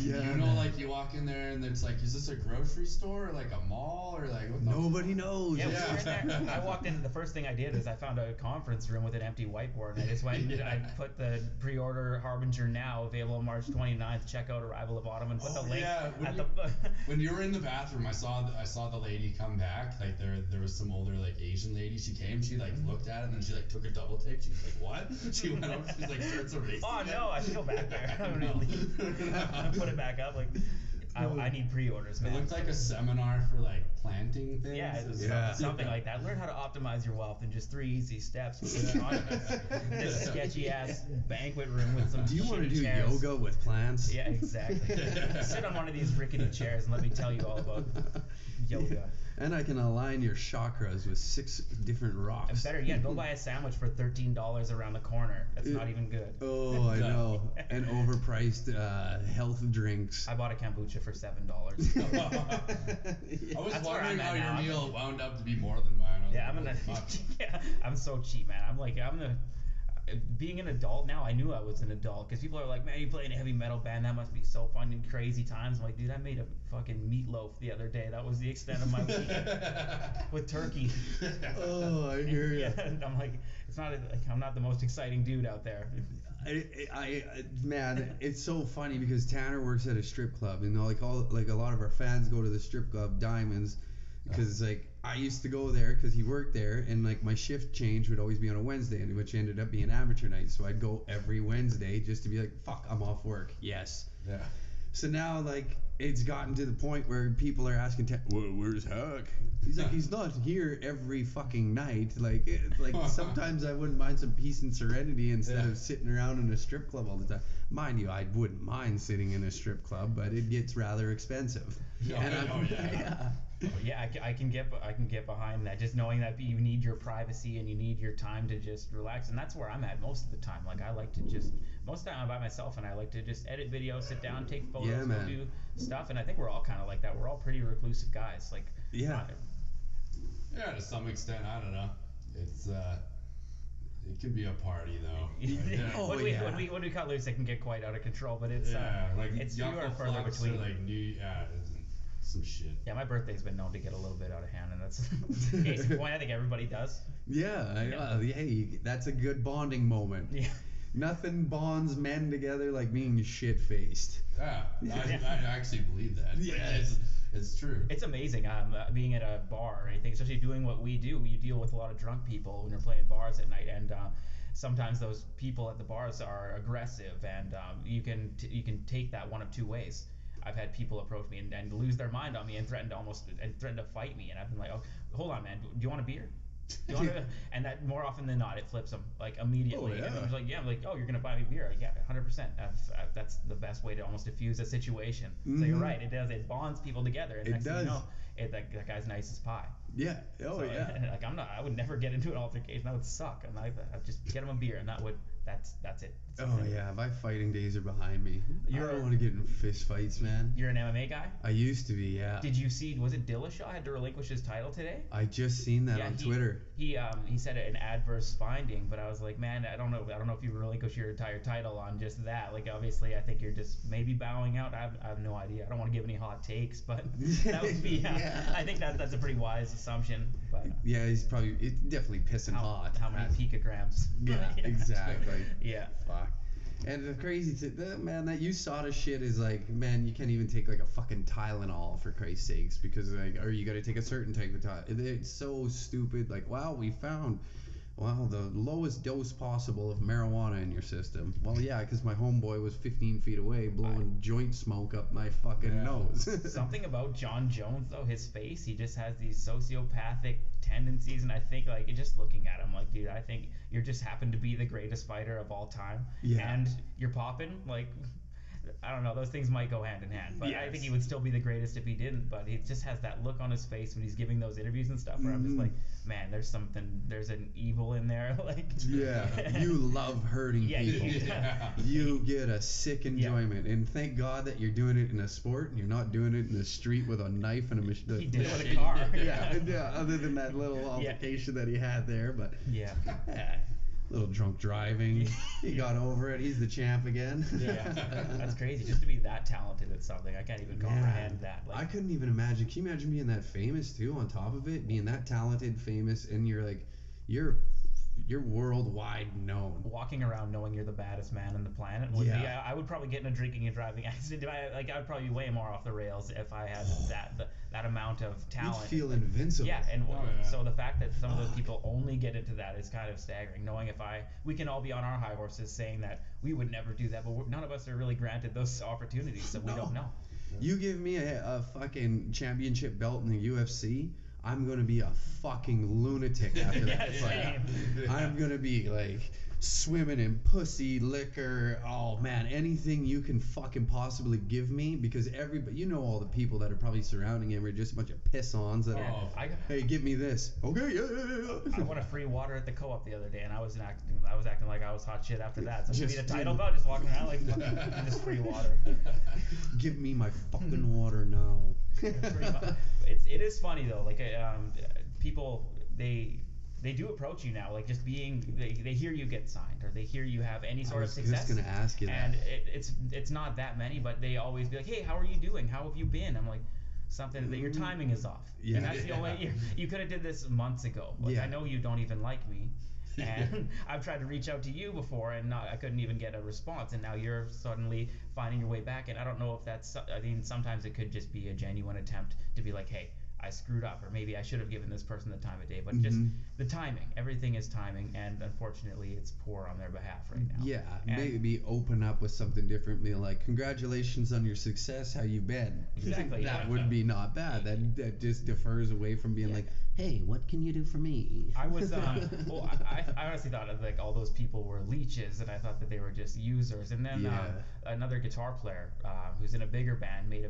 [SPEAKER 4] like you walk in there and it's like, is this a grocery store or like a mall or like what?
[SPEAKER 2] Nobody knows.
[SPEAKER 3] Yeah, we were in there. I walked in. The first thing I did is I found a conference room with an empty whiteboard, and I just went and I put the pre-order Harbinger now available March 29th. Check out Arrival of Autumn, and put the link at the.
[SPEAKER 4] When you were in the bathroom, I saw the lady come back. Like there was some older like Asian lady. She came. She like looked at it, and then she like took a double take. She was like, what? She went over. She's like, starts erasing.
[SPEAKER 3] Oh no, I should go back there. I'm gonna leave. Put it back up. Like, I need pre-orders, man.
[SPEAKER 4] It looked like a seminar for like planting things.
[SPEAKER 3] Yeah, it was something like that. Learn how to optimize your wealth in just 3 easy steps. This sketchy ass banquet room with some.
[SPEAKER 2] Do you want to do
[SPEAKER 3] chairs.
[SPEAKER 2] yoga with plants?
[SPEAKER 3] Yeah, exactly. Sit on one of these rickety chairs and let me tell you all about yoga.
[SPEAKER 2] And I can align your chakras with 6 different rocks.
[SPEAKER 3] And better yet, go buy a sandwich for $13 around the corner. That's not even good.
[SPEAKER 2] Oh, I know. And overpriced health drinks.
[SPEAKER 3] I bought a kombucha for $7.
[SPEAKER 4] I was wondering how your meal wound up to be more than mine.
[SPEAKER 3] I'm so cheap, man. being an adult now, I knew I was an adult because people are like, man, you play in a heavy metal band, that must be so fun in crazy times. I'm like, dude, I made a fucking meatloaf the other day. That was the extent of my weekend with turkey.
[SPEAKER 2] Oh, I hear you.
[SPEAKER 3] And I'm like, it's not like I'm not the most exciting dude out there.
[SPEAKER 2] Man, it's so funny because Tanner works at a strip club, and like a lot of our fans go to the strip club Diamonds, because like I used to go there because he worked there, and like my shift change would always be on a Wednesday, and which ended up being amateur night, so I'd go every Wednesday just to be like, fuck, I'm off work. Yes.
[SPEAKER 4] Yeah.
[SPEAKER 2] So now like it's gotten to the point where people are asking, where's Huck? He's like, he's not here every fucking night. Like sometimes I wouldn't mind some peace and serenity instead of sitting around in a strip club all the time. Mind you, I wouldn't mind sitting in a strip club, but it gets rather expensive.
[SPEAKER 3] I can get behind that. Just knowing that you need your privacy and you need your time to just relax, and that's where I'm at most of the time. Like I like to just most of the time I'm by myself, and I like to just edit videos, sit down, take photos, go do stuff. And I think we're all kind of like that. We're all pretty reclusive guys. Like
[SPEAKER 2] yeah,
[SPEAKER 4] to some extent. I don't know. It's it can be a party though.
[SPEAKER 3] When we cut loose, it can get quite out of control. But it's it's fewer and further between.
[SPEAKER 4] Some shit.
[SPEAKER 3] Yeah, my birthday's been known to get a little bit out of hand, and that's case in point. I think everybody does.
[SPEAKER 2] Hey, that's a good bonding moment.
[SPEAKER 3] Yeah.
[SPEAKER 2] Nothing bonds men together like being shit-faced.
[SPEAKER 4] Yeah, I actually believe that.
[SPEAKER 2] Yes.
[SPEAKER 4] It's true.
[SPEAKER 3] It's amazing being at a bar or anything, especially doing what we do. You deal with a lot of drunk people when you're playing bars at night, and sometimes those people at the bars are aggressive, and you can take that one of two ways. I've had people approach me and lose their mind on me and threaten to fight me, and I've been like, oh, hold on, man, do you want a beer? And that more often than not, it flips them like immediately.
[SPEAKER 2] Oh, yeah.
[SPEAKER 3] And I'm like, yeah, I'm like, oh, you're gonna buy me beer? Like, yeah, 100%. That's the best way to almost diffuse a situation. So you're right, it does. It bonds people together, and next thing you know, that guy's nice as pie.
[SPEAKER 2] Yeah. Oh,
[SPEAKER 3] so,
[SPEAKER 2] yeah.
[SPEAKER 3] Like I would never get into an altercation. That would suck. And I'd just get him a beer, and that's it.
[SPEAKER 2] My fighting days are behind me. I don't want to get in fist fights, man.
[SPEAKER 3] You're an MMA guy?
[SPEAKER 2] I used to be, yeah.
[SPEAKER 3] Did you see? Was it Dillashaw had to relinquish his title today?
[SPEAKER 2] I just seen that on Twitter.
[SPEAKER 3] He said an adverse finding, but I was like, man, I don't know if you relinquish your entire title on just that. Like, obviously, I think you're just maybe bowing out. I have no idea. I don't want to give any hot takes, but that would be. I think that's a pretty wise assumption. But
[SPEAKER 2] yeah, it's definitely pissing hot.
[SPEAKER 3] How many picograms?
[SPEAKER 2] Yeah, exactly.
[SPEAKER 3] Yeah.
[SPEAKER 2] Fuck. And the crazy thing, man, that USADA shit is like, man, you can't even take like a fucking Tylenol for Christ's sakes, because like, or you gotta take a certain type of Tylenol. It's so stupid. Like, wow, we found, the lowest dose possible of marijuana in your system. Well, yeah, because my homeboy was 15 feet away blowing joint smoke up my fucking nose.
[SPEAKER 3] Something about John Jones, though, his face, he just has these sociopathic tendencies, and I think, like, just looking at him, like, dude, I think you just happen to be the greatest fighter of all time, and you're popping, like, I don't know, those things might go hand in hand, but I think he would still be the greatest if he didn't. But he just has that look on his face when he's giving those interviews and stuff where I'm just like, man, there's an evil in there. Like,
[SPEAKER 2] you love hurting people. You get a sick enjoyment, and thank God that you're doing it in a sport and you're not doing it in the street with a knife and a machine.
[SPEAKER 3] He did it with a car.
[SPEAKER 2] Other than that little altercation that he had there, but little drunk driving. He got over it. He's the champ again.
[SPEAKER 3] That's crazy. Just to be that talented at something, I can't even comprehend that. Like,
[SPEAKER 2] I couldn't even imagine. Can you imagine being that famous too? On top of it, being that talented, famous, and you're worldwide known.
[SPEAKER 3] Walking around knowing you're the baddest man on the planet would be. I would probably get in a drinking and driving accident. I would probably be way more off the rails if I had that amount of talent.
[SPEAKER 2] You'd feel invincible.
[SPEAKER 3] Yeah, and so the fact that some of those people only get into that is kind of staggering. Knowing we can all be on our high horses saying that we would never do that, but none of us are really granted those opportunities, so we don't know.
[SPEAKER 2] You give me a fucking championship belt in the UFC, I'm gonna be a fucking lunatic after that fight. I'm gonna be like swimming in pussy, liquor, oh man, anything you can fucking possibly give me, because everybody, all the people that are probably surrounding him are just a bunch of piss-ons that are, hey, give me this. Okay, yeah.
[SPEAKER 3] I won a free water at the co-op the other day, and I was acting like I was hot shit after that. So I need a title belt, just walking around like fucking just free water.
[SPEAKER 2] Give me my fucking water now.
[SPEAKER 3] It is funny though, like people they do approach you now, like just being they hear you get signed or they hear you have any sort of success.
[SPEAKER 2] I was just gonna ask you that.
[SPEAKER 3] And it's not that many, but they always be like, hey, how are you doing? How have you been? I'm like, something that your timing is off.
[SPEAKER 2] Yeah.
[SPEAKER 3] And that's the only you could have did this months ago. Like,
[SPEAKER 2] Yeah.
[SPEAKER 3] I know you don't even like me. And I've tried to reach out to you before and I couldn't even get a response, and now you're suddenly finding your way back. And I don't know if that's, I mean, sometimes it could just be a genuine attempt to be like, hey, I screwed up, or maybe I should have given this person the time of day. But just the timing, everything is timing, and unfortunately it's poor on their behalf right now.
[SPEAKER 2] Yeah,
[SPEAKER 3] And
[SPEAKER 2] maybe open up with something different. Be like, congratulations on your success. How you been?
[SPEAKER 3] Exactly,
[SPEAKER 2] That
[SPEAKER 3] yeah.
[SPEAKER 2] would be not bad. That just differs away from being like, hey, what can you do for me?
[SPEAKER 3] I was, well, I honestly thought of, like, all those people were leeches, and I thought that they were just users. And then another guitar player who's in a bigger band made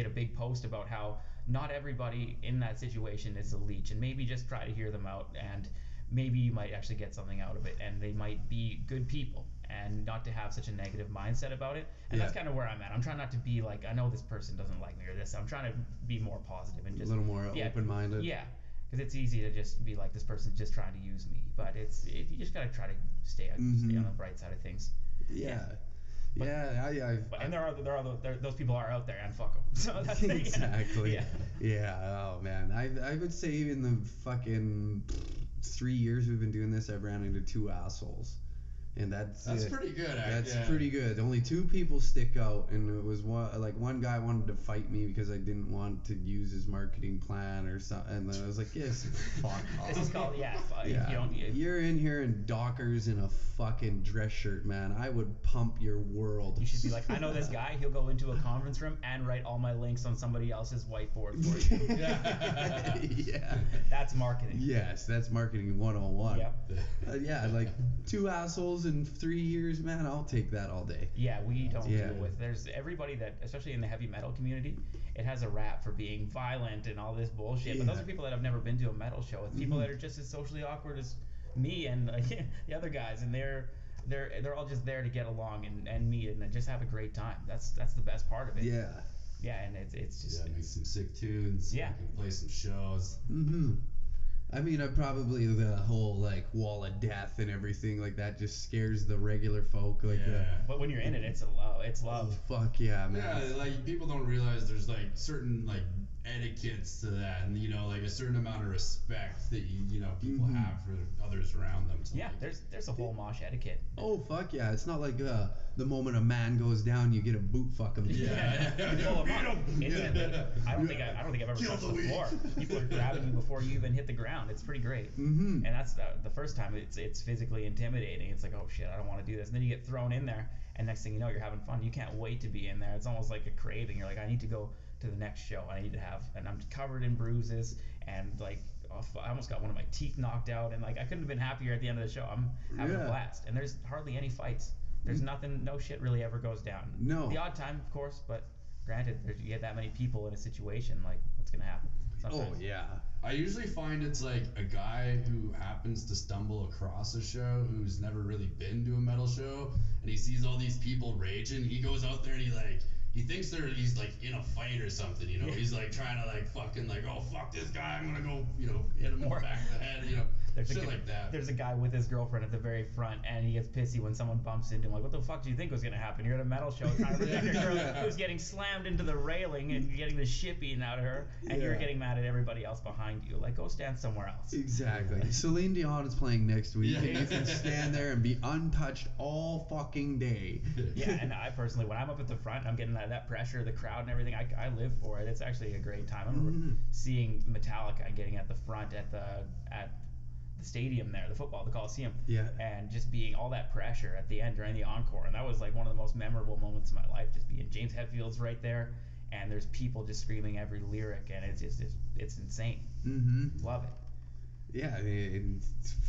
[SPEAKER 3] a big post about how not everybody in that situation is a leech, and maybe just try to hear them out, and maybe you might actually get something out of it, and they might be good people, and not to have such a negative mindset about it. And that's kind of where I'm at. I'm trying not to be like, I know this person doesn't like me or this. I'm trying to be more positive and just
[SPEAKER 2] a little more open-minded.
[SPEAKER 3] Yeah, because it's easy to just be like, this person's just trying to use me, but you just gotta try to stay on the bright side of things.
[SPEAKER 2] Yeah.
[SPEAKER 3] But, and those people are out there, and fuck them. So that's
[SPEAKER 2] exactly. Yeah. Oh man, I would say in the fucking 3 years we've been doing this, I've ran into 2 assholes, and that's
[SPEAKER 4] pretty good.
[SPEAKER 2] That's pretty good. Only 2 people stick out, and it was one guy wanted to fight me because I didn't want to use his marketing plan or something, and then I was like, yes, fuck off.
[SPEAKER 3] This is called
[SPEAKER 2] You're in here in Dockers in a fucking dress shirt, man. I would pump your world.
[SPEAKER 3] You should be like, I know this guy. He'll go into a conference room and write all my links on somebody else's whiteboard for you.
[SPEAKER 2] Yeah.
[SPEAKER 3] That's marketing.
[SPEAKER 2] Yes, that's marketing 101.
[SPEAKER 3] Yep.
[SPEAKER 2] Yeah, like 2 assholes in 3 years, man. I'll take that all day.
[SPEAKER 3] Yeah, we don't deal with. There's everybody that, especially in the heavy metal community, it has a rap for being violent and all this bullshit. But those are people that have never been to a metal show. It's people that are just as socially awkward as me and the other guys, and they're all just there to get along and meet and just have a great time. That's the best part of it. Yeah, and it's just
[SPEAKER 4] make some sick tunes.
[SPEAKER 3] Yeah,
[SPEAKER 4] can play some shows.
[SPEAKER 2] I mean, I probably the whole like wall of death and everything like that just scares the regular folk. Like,
[SPEAKER 3] but when you're in it, it's love.
[SPEAKER 2] Oh, fuck yeah, man.
[SPEAKER 4] Yeah, like people don't realize there's like certain like etiquettes to that, and like a certain amount of respect that people have for others around them. So,
[SPEAKER 3] yeah, there's a whole mosh etiquette.
[SPEAKER 2] Oh fuck yeah! It's not like the moment a man goes down, you get a boot fuck him.
[SPEAKER 3] Yeah. You pull him up instantly. I don't think I've ever touched the floor. People are grabbing you before you even hit the ground. It's pretty great. And that's the first time it's physically intimidating. It's like, oh shit, I don't want to do this. And then you get thrown in there, and next thing you know, you're having fun. You can't wait to be in there. It's almost like a craving. You're like, I need to go to the next show. I need to have, and I'm covered in bruises, and like I almost got one of my teeth knocked out, and like I couldn't have been happier at the end of the show. I'm having a blast, and there's hardly any fights. There's nothing, no shit really ever goes down.
[SPEAKER 2] No.
[SPEAKER 3] The odd time, of course, but granted, you get that many people in a situation, like what's gonna happen? Sometimes.
[SPEAKER 2] Oh yeah.
[SPEAKER 4] I usually find it's like a guy who happens to stumble across a show who's never really been to a metal show, and he sees all these people raging. He goes out there and he thinks he's like in a fight or something, He's like trying to like fucking like, oh fuck this guy, I'm gonna go, hit him in the back of the head, shit like that.
[SPEAKER 3] There's a guy with his girlfriend at the very front, and he gets pissy when someone bumps into him. Like, what the fuck do you think was gonna happen? You're at a metal show trying to protect your girl who's getting slammed into the railing and getting the shit beaten out of her, and you're getting mad at everybody else behind you. Like, go stand somewhere else.
[SPEAKER 2] Exactly. Celine Dion is playing next week, and you can stand there and be untouched all fucking day.
[SPEAKER 3] Yeah, and I personally, when I'm up at the front, I'm getting that pressure, the crowd and everything. I live for it. It's actually a great time. I remember seeing Metallica getting at the front at the stadium there, the Coliseum, and just being all that pressure at the end during the encore, and that was like one of the most memorable moments of my life. Just being James Hetfield's right there, and there's people just screaming every lyric, and it's insane. Love it.
[SPEAKER 2] Yeah,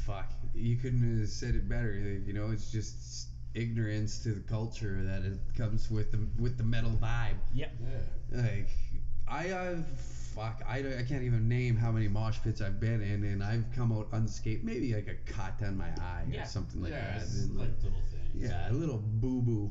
[SPEAKER 2] fuck, you couldn't have said it better. It's just ignorance to the culture that it comes with the metal vibe.
[SPEAKER 3] Yeah.
[SPEAKER 2] Like I can't even name how many mosh pits I've been in, and I've come out unscathed. Maybe like a cut on my eye or something like that.
[SPEAKER 4] It's like little things.
[SPEAKER 2] Yeah, a little boo-boo.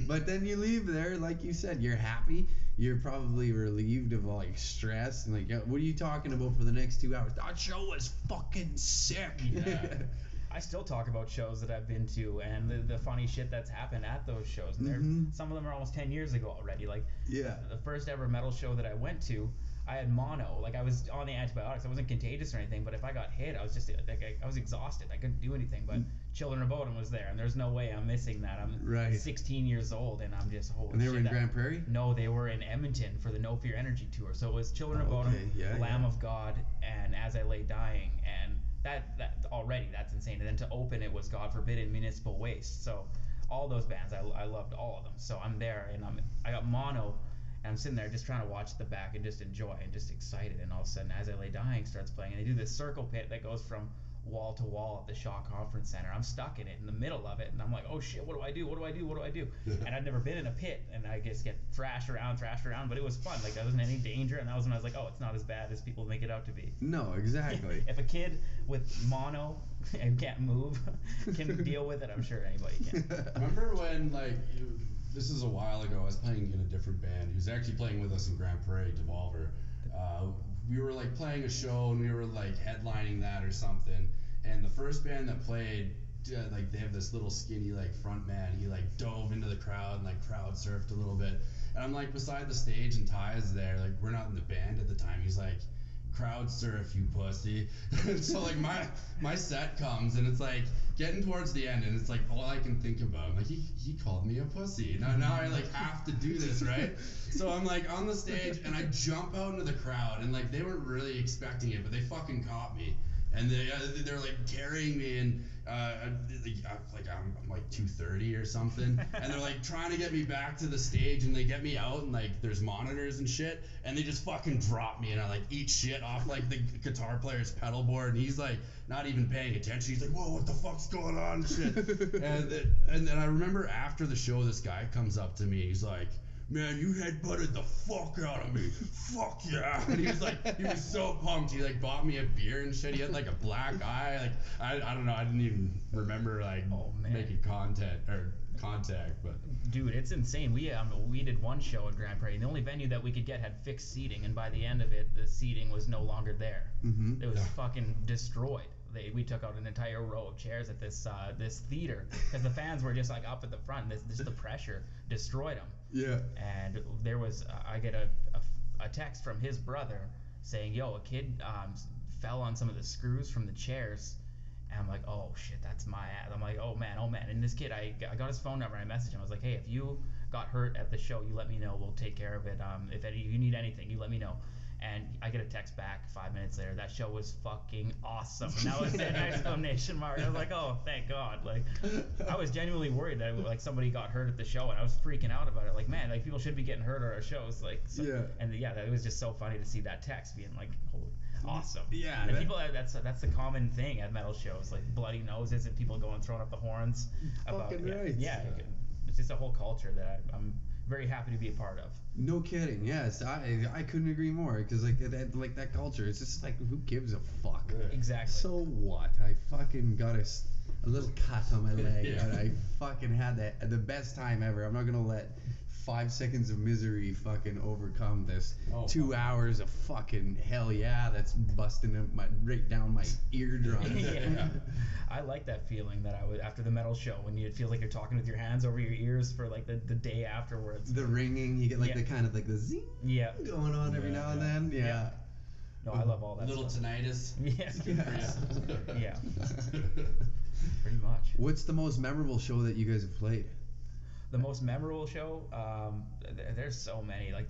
[SPEAKER 2] But then you leave there, like you said, you're happy. You're probably relieved of like stress and like, what are you talking about for the next 2 hours? That show was fucking sick.
[SPEAKER 3] Yeah. I still talk about shows that I've been to and the funny shit that's happened at those shows. And some of them are almost 10 years ago already. Like,
[SPEAKER 2] Yeah.
[SPEAKER 3] the first ever metal show that I went to, I had mono. Like, I was on the antibiotics. I wasn't contagious or anything, but if I got hit, I was just like, I was exhausted. I couldn't do anything. But Children of Bodom was there, and there's no way I'm missing that. I'm
[SPEAKER 2] Right.
[SPEAKER 3] 16 years old, and I'm just holy
[SPEAKER 2] And they were
[SPEAKER 3] shit,
[SPEAKER 2] in Grand Prairie?
[SPEAKER 3] No, they were in Edmonton for the No Fear Energy tour. So it was Children of Bodom,
[SPEAKER 2] Okay, yeah,
[SPEAKER 3] Lamb
[SPEAKER 2] yeah.
[SPEAKER 3] of God, and As I Lay Dying, and that already that's insane. And then to open it was God Forbid and Municipal Waste. So all those bands, I loved all of them. So I'm there, and I got mono, and I'm sitting there just trying to watch the back and just enjoy and just excited. And all of a sudden, As I Lay Dying starts playing, and they do this circle pit that goes from wall to wall at the Shaw Conference Center. I'm stuck in it, in the middle of it, and I'm like, oh shit, what do I do? What do I do? What do I do? And I'd never been in a pit, and I just get thrashed around, but it was fun. Like, there wasn't any danger, and that was when I was like, oh, it's not as bad as people make it out to be.
[SPEAKER 2] No, exactly.
[SPEAKER 3] If a kid with mono and can't move can deal with it, I'm sure anybody can.
[SPEAKER 4] Remember when, like, this is a while ago, I was playing in a different band. He was actually playing with us in Grand Prairie, Devolver. We were, like, playing a show, and we were, like, headlining that or something. And the first band that played, like, they have this little skinny, like, front man. He, like, dove into the crowd and, like, crowd surfed a little bit. And I'm, like, beside the stage, and Ty is there. Like, we're not in the band at the time. He's like, crowd surf, you pussy. And so, like, my set comes, and it's, like, getting towards the end, and it's, like, all I can think about. I'm like, he called me a pussy. Now I, like, have to do this, right? So I'm, like, on the stage, and I jump out into the crowd, and, like, they weren't really expecting it, but they fucking caught me. And they're like carrying me, and I'm like 230 or something, and they're like trying to get me back to the stage, and they get me out, and like there's monitors and shit, and they just fucking drop me, and I like eat shit off like the guitar player's pedal board, and he's like not even paying attention. He's like, whoa, what the fuck's going on and shit. And then I remember after the show, this guy comes up to me, he's like, man, you headbutted the fuck out of me. Fuck yeah. And he was so pumped. He like bought me a beer and shit. He had like a black eye. Like I don't know. I didn't even remember like making contact, but
[SPEAKER 3] dude, it's insane. We did one show at Grand Prairie, and the only venue that we could get had fixed seating, and by the end of it, the seating was no longer there. It was fucking destroyed. We took out an entire row of chairs at this theater because the fans were just like up at the front. The pressure destroyed them.
[SPEAKER 2] Yeah.
[SPEAKER 3] And there was I get a text from his brother saying, yo, a kid fell on some of the screws from the chairs. And I'm like, oh shit, that's my ass. I'm like, oh man. And this kid, I got his phone number and I messaged him. I was like, hey, if you got hurt at the show, you let me know. We'll take care of it. If you need anything, you let me know. And I get a text back 5 minutes later. That show was fucking awesome. And that was an exclamation mark. I was like, oh, thank God. Like, I was genuinely worried that like somebody got hurt at the show, and I was freaking out about it. Like, man, like people should be getting hurt at our shows. Like, so,
[SPEAKER 2] yeah.
[SPEAKER 3] And it was just so funny to see that text being like, holy, awesome.
[SPEAKER 2] Yeah.
[SPEAKER 3] And people, that's the common thing at metal shows, like bloody noses and people throwing up the horns.
[SPEAKER 2] Fucking right.
[SPEAKER 3] Yeah. It's just a whole culture that I'm very happy to be a part of.
[SPEAKER 2] No kidding. Yes, I couldn't agree more, because like that culture, it's just like, who gives a fuck?
[SPEAKER 3] Exactly.
[SPEAKER 2] So what? I fucking got a little cut on my leg,
[SPEAKER 4] Yeah.
[SPEAKER 2] and I fucking had the best time ever. I'm not gonna let 5 seconds of misery fucking overcome this 2 hours of fucking hell yeah that's busting right down my eardrum.
[SPEAKER 3] Yeah. I like that feeling that I would after the metal show, when it feels like you're talking with your hands over your ears for like the day afterwards.
[SPEAKER 2] The ringing, you get like the kind of like the zing going on every now and then. Yeah.
[SPEAKER 3] No, I love all that
[SPEAKER 4] little
[SPEAKER 3] stuff.
[SPEAKER 4] tinnitus.
[SPEAKER 3] Yeah. Yeah. Pretty much.
[SPEAKER 2] What's the most memorable show that you guys have played?
[SPEAKER 3] The most memorable show, there's so many. Like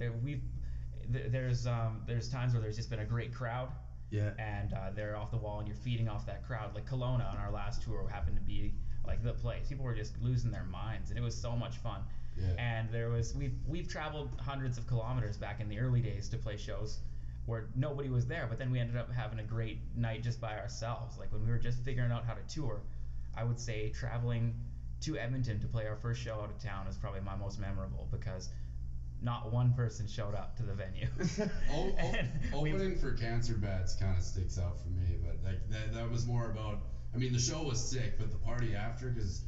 [SPEAKER 3] there's times where there's just been a great crowd.
[SPEAKER 2] Yeah. And
[SPEAKER 3] they're off the wall, and you're feeding off that crowd. Like Kelowna on our last tour happened to be like the place. People were just losing their minds, and it was so much fun.
[SPEAKER 4] Yeah.
[SPEAKER 3] And we've traveled hundreds of kilometers back in the early days to play shows where nobody was there, but then we ended up having a great night just by ourselves. Like when we were just figuring out how to tour, I would say traveling to Edmonton to play our first show out of town is probably my most memorable, because not one person showed up to the venue.
[SPEAKER 4] Opening for Cancer Bats kind of sticks out for me, but like that was more about, I mean, the show was sick, but the party after, because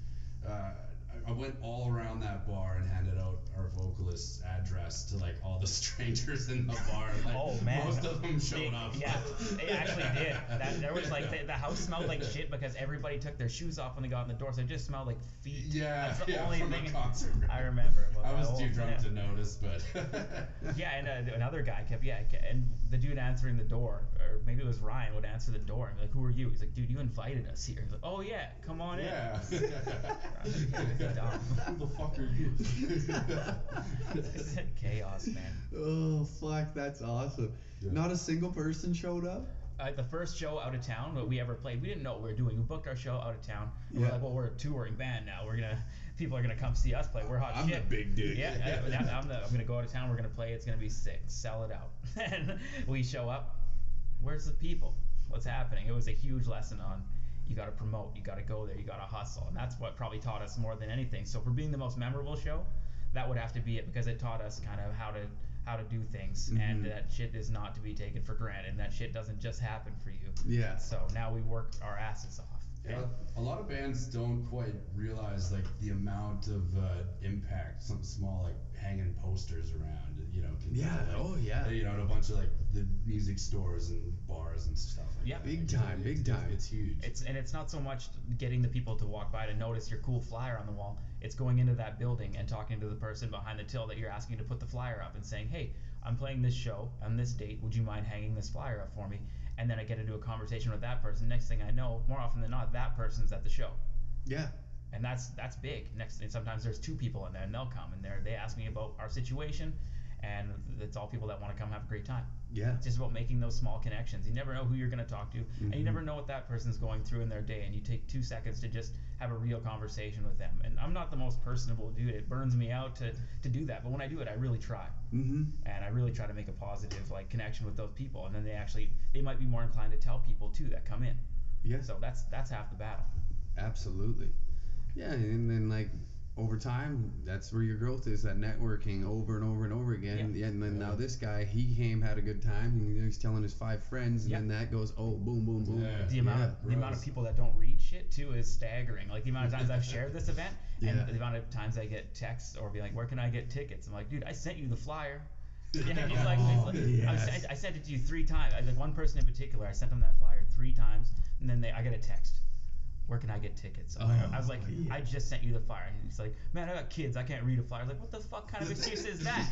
[SPEAKER 4] I went all around that bar and handed out our vocalist's address to like all the strangers in the bar. Like,
[SPEAKER 3] Oh man,
[SPEAKER 4] most of them showed up.
[SPEAKER 3] Yeah, they actually did. There was like the house smelled like shit because everybody took their shoes off when they got in the door, so it just smelled like feet.
[SPEAKER 4] Yeah,
[SPEAKER 3] that's the only
[SPEAKER 4] from
[SPEAKER 3] thing
[SPEAKER 4] a concert.
[SPEAKER 3] I remember.
[SPEAKER 4] I was too drunk to notice, but
[SPEAKER 3] yeah, and another guy kept and the dude answering the door, or maybe it was Ryan, would answer the door and be like, "Who are you?" He's like, "Dude, you invited us here." He's like, "Oh yeah, come on in."
[SPEAKER 4] yeah.
[SPEAKER 3] Dumb.
[SPEAKER 4] Who the fuck are you?
[SPEAKER 3] Chaos, man.
[SPEAKER 1] Oh fuck, that's awesome.
[SPEAKER 4] Yeah.
[SPEAKER 1] Not a single person showed up.
[SPEAKER 3] The first show out of town that we ever played, we didn't know what we were doing. We booked our show out of town. And
[SPEAKER 1] Yeah.
[SPEAKER 3] We're like, well, we're a touring band now. People are gonna come see us play. We're hot
[SPEAKER 1] I'm
[SPEAKER 3] shit.
[SPEAKER 1] the big dude.
[SPEAKER 3] Yeah, I'm gonna go out of town. We're gonna play. It's gonna be sick. Sell it out. And we show up. Where's the people? What's happening? It was a huge lesson on you got to promote, you got to go there, you got to hustle, and that's what probably taught us more than anything. So for being the most memorable show, that would have to be it, because it taught us kind of how to do things, and that shit is not to be taken for granted, and that shit doesn't just happen for you.
[SPEAKER 1] Yeah.
[SPEAKER 3] So now we work our asses off.
[SPEAKER 4] Yeah, a lot of bands don't quite realize like the amount of impact some small like hanging posters around, you know, can
[SPEAKER 1] Yeah,
[SPEAKER 4] have, like,
[SPEAKER 1] oh, yeah.
[SPEAKER 4] you know, at a bunch of like the music stores and bars and stuff like
[SPEAKER 3] Yeah.
[SPEAKER 4] that.
[SPEAKER 1] Big
[SPEAKER 4] Like,
[SPEAKER 1] time, big time.
[SPEAKER 4] It's huge.
[SPEAKER 3] It's not so much getting the people to walk by to notice your cool flyer on the wall. It's going into that building and talking to the person behind the till that you're asking to put the flyer up and saying, "Hey, I'm playing this show on this date. Would you mind hanging this flyer up for me?" And then I get into a conversation with that person. Next thing I know, more often than not, that person's at the show.
[SPEAKER 1] Yeah.
[SPEAKER 3] And that's big. And sometimes there's two people in there, and they'll come and they ask me about our situation, and it's all people that want to come have a great time.
[SPEAKER 1] Yeah.
[SPEAKER 3] It's just about making those small connections. You never know who you're going to talk to, and you never know what that person's going through in their day, and you take 2 seconds to just have a real conversation with them. And I'm not the most personable dude. It burns me out to do that, but when I do it, I really try. And I really try to make a positive like connection with those people, and then they might be more inclined to tell people too that come in.
[SPEAKER 1] Yeah.
[SPEAKER 3] So that's half the battle.
[SPEAKER 1] Absolutely. Yeah, and then like over time, that's where your growth is, that networking over and over and over again.
[SPEAKER 3] Yeah.
[SPEAKER 1] And then now this guy, he came, had a good time, and he's telling his 5 friends, and
[SPEAKER 3] Yeah.
[SPEAKER 1] then that goes, oh, boom, boom, boom.
[SPEAKER 4] Yeah.
[SPEAKER 3] The amount of people that don't read shit too is staggering. Like the amount of times I've shared this event, and
[SPEAKER 1] Yeah.
[SPEAKER 3] the amount of times I get texts or be like, "Where can I get tickets?" I'm like, "Dude, I sent you the flyer." Yeah, he's like,
[SPEAKER 1] yes.
[SPEAKER 3] I sent it to you 3 times. Like one person in particular, I sent them that flyer 3 times, and then I get a text. "Where can I get tickets?" I was like,
[SPEAKER 1] yeah.
[SPEAKER 3] "I just sent you the flyer." And he's like, "Man, I got kids. I can't read a flyer." I was like, "What the fuck kind of excuse is that?"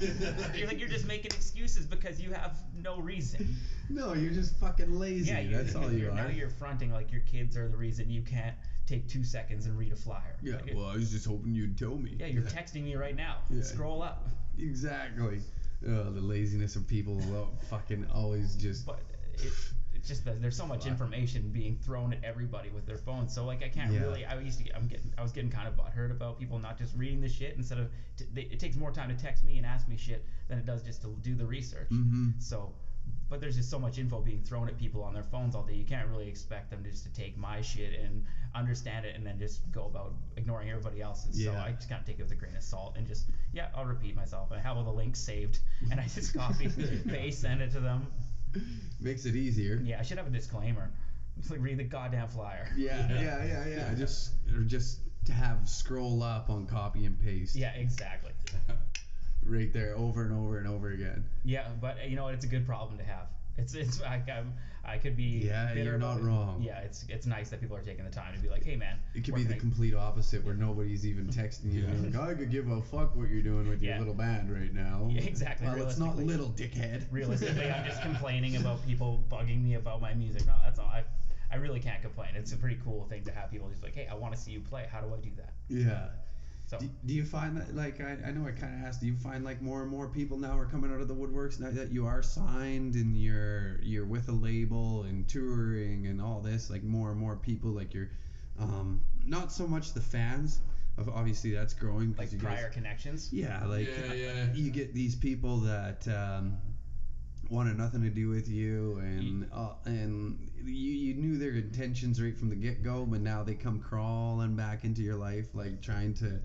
[SPEAKER 3] You're just making excuses because you have no reason.
[SPEAKER 1] No, you're just fucking lazy.
[SPEAKER 3] Yeah,
[SPEAKER 1] That's all you
[SPEAKER 3] now
[SPEAKER 1] are.
[SPEAKER 3] you're fronting like your kids are the reason you can't take 2 seconds and read a flyer.
[SPEAKER 1] Yeah,
[SPEAKER 3] Like,
[SPEAKER 1] well, I was just hoping you'd tell me.
[SPEAKER 3] yeah, you're texting me right now.
[SPEAKER 1] Yeah.
[SPEAKER 3] Scroll up.
[SPEAKER 1] Exactly. Oh, the laziness of people fucking always just...
[SPEAKER 3] But it's just that there's so much information being thrown at everybody with their phones. So like I can't
[SPEAKER 1] Yeah.
[SPEAKER 3] really. I was getting kind of butthurt about people not just reading the shit instead of. It takes more time to text me and ask me shit than it does just to do the research. So, but there's just so much info being thrown at people on their phones all day. You can't really expect them just to take my shit and understand it and then just go about ignoring everybody else's. So
[SPEAKER 1] Yeah.
[SPEAKER 3] I just kind of take it with a grain of salt and just I'll repeat myself. I have all the links saved and I just copy paste, send it to them.
[SPEAKER 1] Makes it easier.
[SPEAKER 3] Yeah, I should have a disclaimer. It's like read the goddamn flyer.
[SPEAKER 1] Yeah. Just to have scroll up on copy and paste.
[SPEAKER 3] Yeah, exactly.
[SPEAKER 1] Right there, over and over and over again.
[SPEAKER 3] Yeah, but you know what? It's a good problem to have. It's like I could be
[SPEAKER 1] Yeah,
[SPEAKER 3] bitter
[SPEAKER 1] you're not
[SPEAKER 3] about it.
[SPEAKER 1] wrong.
[SPEAKER 3] Yeah, it's nice that people are taking the time to be like, "Hey man."
[SPEAKER 1] It could
[SPEAKER 3] where
[SPEAKER 1] be the
[SPEAKER 3] can I-"
[SPEAKER 1] complete opposite, where nobody's even texting you.
[SPEAKER 4] Yeah.
[SPEAKER 1] Like, I could give a fuck what you're doing with your
[SPEAKER 3] Yeah.
[SPEAKER 1] little band right now.
[SPEAKER 3] Yeah, exactly,
[SPEAKER 1] Well, it's not
[SPEAKER 3] realistically.
[SPEAKER 1] little, dickhead.
[SPEAKER 3] Realistically, I'm just complaining about people bugging me about my music. No, that's all. I really can't complain. It's a pretty cool thing to have people just like, "Hey, I want to see you play. How do I do that?"
[SPEAKER 1] Yeah.
[SPEAKER 3] So
[SPEAKER 1] Do you find that, like, I know I kind of asked, do you find like more and more people now are coming out of the woodworks now that you are signed and you're with a label and touring and all this, like more and more people, like you're, not so much the fans of, obviously that's growing. 'Cause
[SPEAKER 3] like
[SPEAKER 1] you
[SPEAKER 3] prior
[SPEAKER 1] guys,
[SPEAKER 3] connections.
[SPEAKER 1] yeah, like
[SPEAKER 4] Yeah.
[SPEAKER 1] you get these people that wanted nothing to do with you, and you knew their intentions right from the get-go, but now they come crawling back into your life, like trying to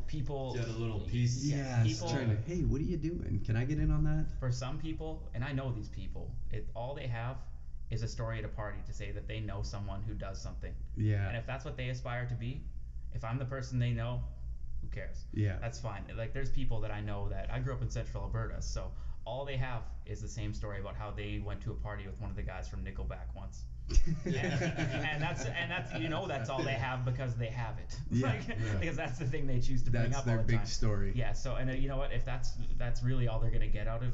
[SPEAKER 3] People.
[SPEAKER 4] Get a little piece.
[SPEAKER 1] yeah,
[SPEAKER 3] people-
[SPEAKER 1] trying to, hey, what are you doing? Can I get in on that?
[SPEAKER 3] For some people, and I know these people, all they have is a story at a party to say that they know someone who does something.
[SPEAKER 2] Yeah.
[SPEAKER 3] And if that's what they aspire to be, if I'm the person they know, who cares?
[SPEAKER 2] Yeah.
[SPEAKER 3] That's fine. Like, there's people that I know that I grew up in Central Alberta, so all they have is the same story about how they went to a party with one of the guys from Nickelback once. and that's that's all they have because they have it.
[SPEAKER 2] Yeah,
[SPEAKER 3] Because that's the thing they choose to bring
[SPEAKER 2] That's
[SPEAKER 3] up
[SPEAKER 2] their
[SPEAKER 3] all the time.
[SPEAKER 2] big story.
[SPEAKER 3] Yeah. So, and you know what? If that's really all they're gonna get out of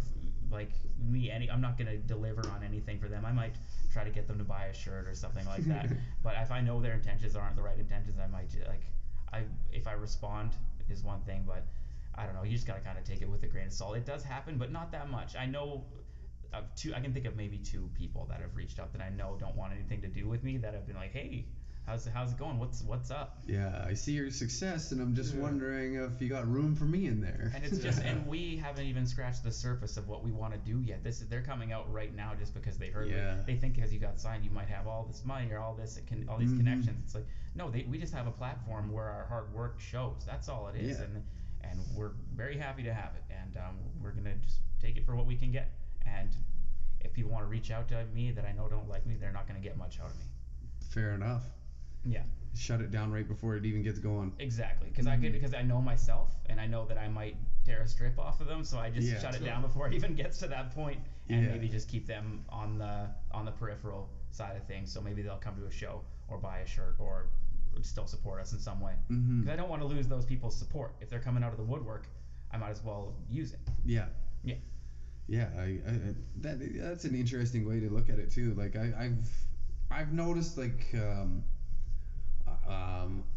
[SPEAKER 3] like me, I'm not gonna deliver on anything for them. I might try to get them to buy a shirt or something like that. But if I know their intentions aren't the right intentions, I might if I respond is one thing, but I don't know. You just gotta kind of take it with a grain of salt. It does happen, but not that much. I know. I can think of maybe 2 people that have reached out that I know don't want anything to do with me, that have been like, hey, how's it going? What's up?
[SPEAKER 2] Yeah, I see your success, and I'm just wondering if you got room for me in there.
[SPEAKER 3] And it's just, and we haven't even scratched the surface of what we want to do yet. They're coming out right now just because they heard.
[SPEAKER 2] Yeah.
[SPEAKER 3] They think because you got signed, you might have all this money or all these connections. It's like, no, we just have a platform where our hard work shows. That's all it is, and we're very happy to have it, and we're gonna just take it for what we can get. And if people want to reach out to me that I know don't like me, they're not going to get much out of me.
[SPEAKER 2] Fair enough.
[SPEAKER 3] Yeah.
[SPEAKER 2] Shut it down right before it even gets going.
[SPEAKER 3] Exactly, because I know myself, and I know that I might tear a strip off of them, so I just shut it down before it even gets to that point, and maybe just keep them on the peripheral side of things. So maybe they'll come to a show or buy a shirt or still support us in some way. Because I don't want to lose those people's support. If they're coming out of the woodwork, I might as well use it.
[SPEAKER 2] Yeah.
[SPEAKER 3] Yeah.
[SPEAKER 2] Yeah, that's an interesting way to look at it too. Like I've noticed like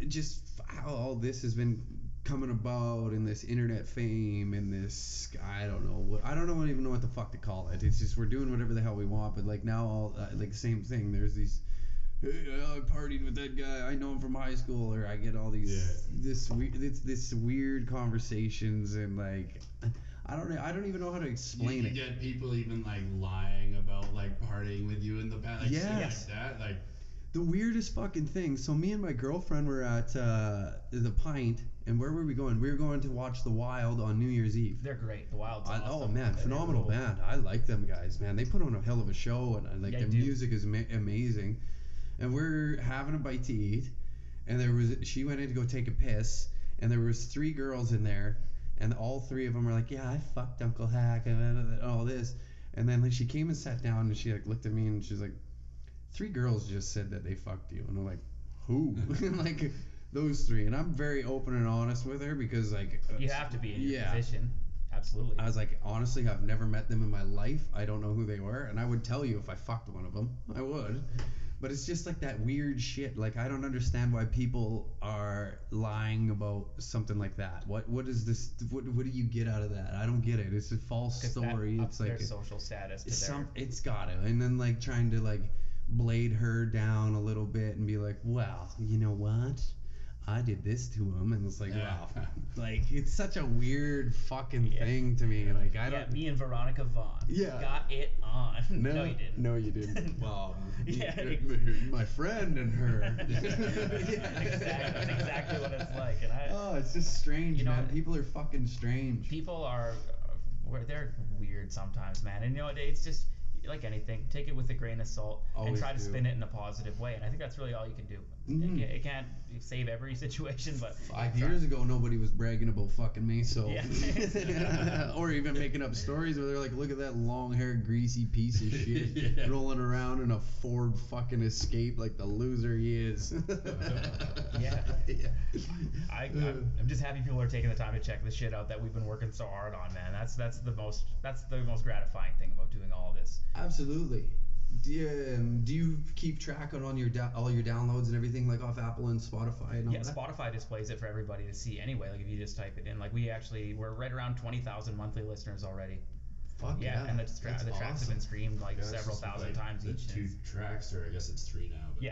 [SPEAKER 2] just how all this has been coming about, and this internet fame, and this I don't even know what the fuck to call it. It's just we're doing whatever the hell we want, but like now all like same thing. There's these. Hey, I partied with that guy. I know him from high school, or I get all these this weird conversations, and like I don't even know how to explain it.
[SPEAKER 4] You get people even like lying about like partying with you in the past, like shit like that, like
[SPEAKER 2] the weirdest fucking thing. So me and my girlfriend were at the Pint, and where were we going? We were going to watch The Wild on New Year's Eve.
[SPEAKER 3] They're great. The Wild's awesome.
[SPEAKER 2] Oh man, phenomenal band. I like them guys, man. They put on a hell of a show, and like the music is amazing. And we're having a bite to eat, and she went in to go take a piss, and there was 3 girls in there, and all 3 of them were like, yeah, I fucked Uncle Hack and all this. And then like she came and sat down, and she like looked at me, and she's like, 3 girls just said that they fucked you. And I'm like, who? Like those 3. And I'm very open and honest with her, because like
[SPEAKER 3] you have to be in your position. Absolutely.
[SPEAKER 2] I was like, honestly, I've never met them in my life. I don't know who they were, and I would tell you if I fucked one of them. I would. But it's just like that weird shit. Like I don't understand why people are lying about something like that. What is this? What do you get out of that? I don't get it. It's a false story. It's like
[SPEAKER 3] their social status.
[SPEAKER 2] It's got it. And then like trying to like blade her down a little bit and be like, well, you know what? I did this to him, and it's like, wow, like it's such a weird fucking thing to me. Like I don't.
[SPEAKER 3] Yeah, me and Veronica Vaughn.
[SPEAKER 2] Yeah.
[SPEAKER 3] Got it on. No, you didn't.
[SPEAKER 2] No, you didn't. Well, my friend and her.
[SPEAKER 3] Exactly. That's exactly what it's like. And
[SPEAKER 2] it's just strange, man. People are fucking strange.
[SPEAKER 3] People are, they're weird sometimes, man. And it's just. Like anything, take it with a grain of salt and try to spin it in a positive way. And I think that's really all you can do. It can't save every situation, but
[SPEAKER 2] 5 years ago, nobody was bragging about fucking me, so or even making up stories where they're like, look at that long-haired, greasy piece of shit rolling around in a Ford fucking Escape like the loser he is.
[SPEAKER 3] I'm just happy people are taking the time to check the shit out that we've been working so hard on, man. That's the most gratifying thing about doing all this.
[SPEAKER 2] Absolutely. Do you keep track on all your downloads and everything, like off Apple and Spotify and all that?
[SPEAKER 3] Yeah, Spotify displays it for everybody to see anyway. Like if you just type it in, like we're right around 20,000 monthly listeners already.
[SPEAKER 2] Fuck yeah.
[SPEAKER 3] And the tracks have been streamed like several thousand times
[SPEAKER 4] the
[SPEAKER 3] each.
[SPEAKER 4] 2 tracks, or I guess it's 3 now.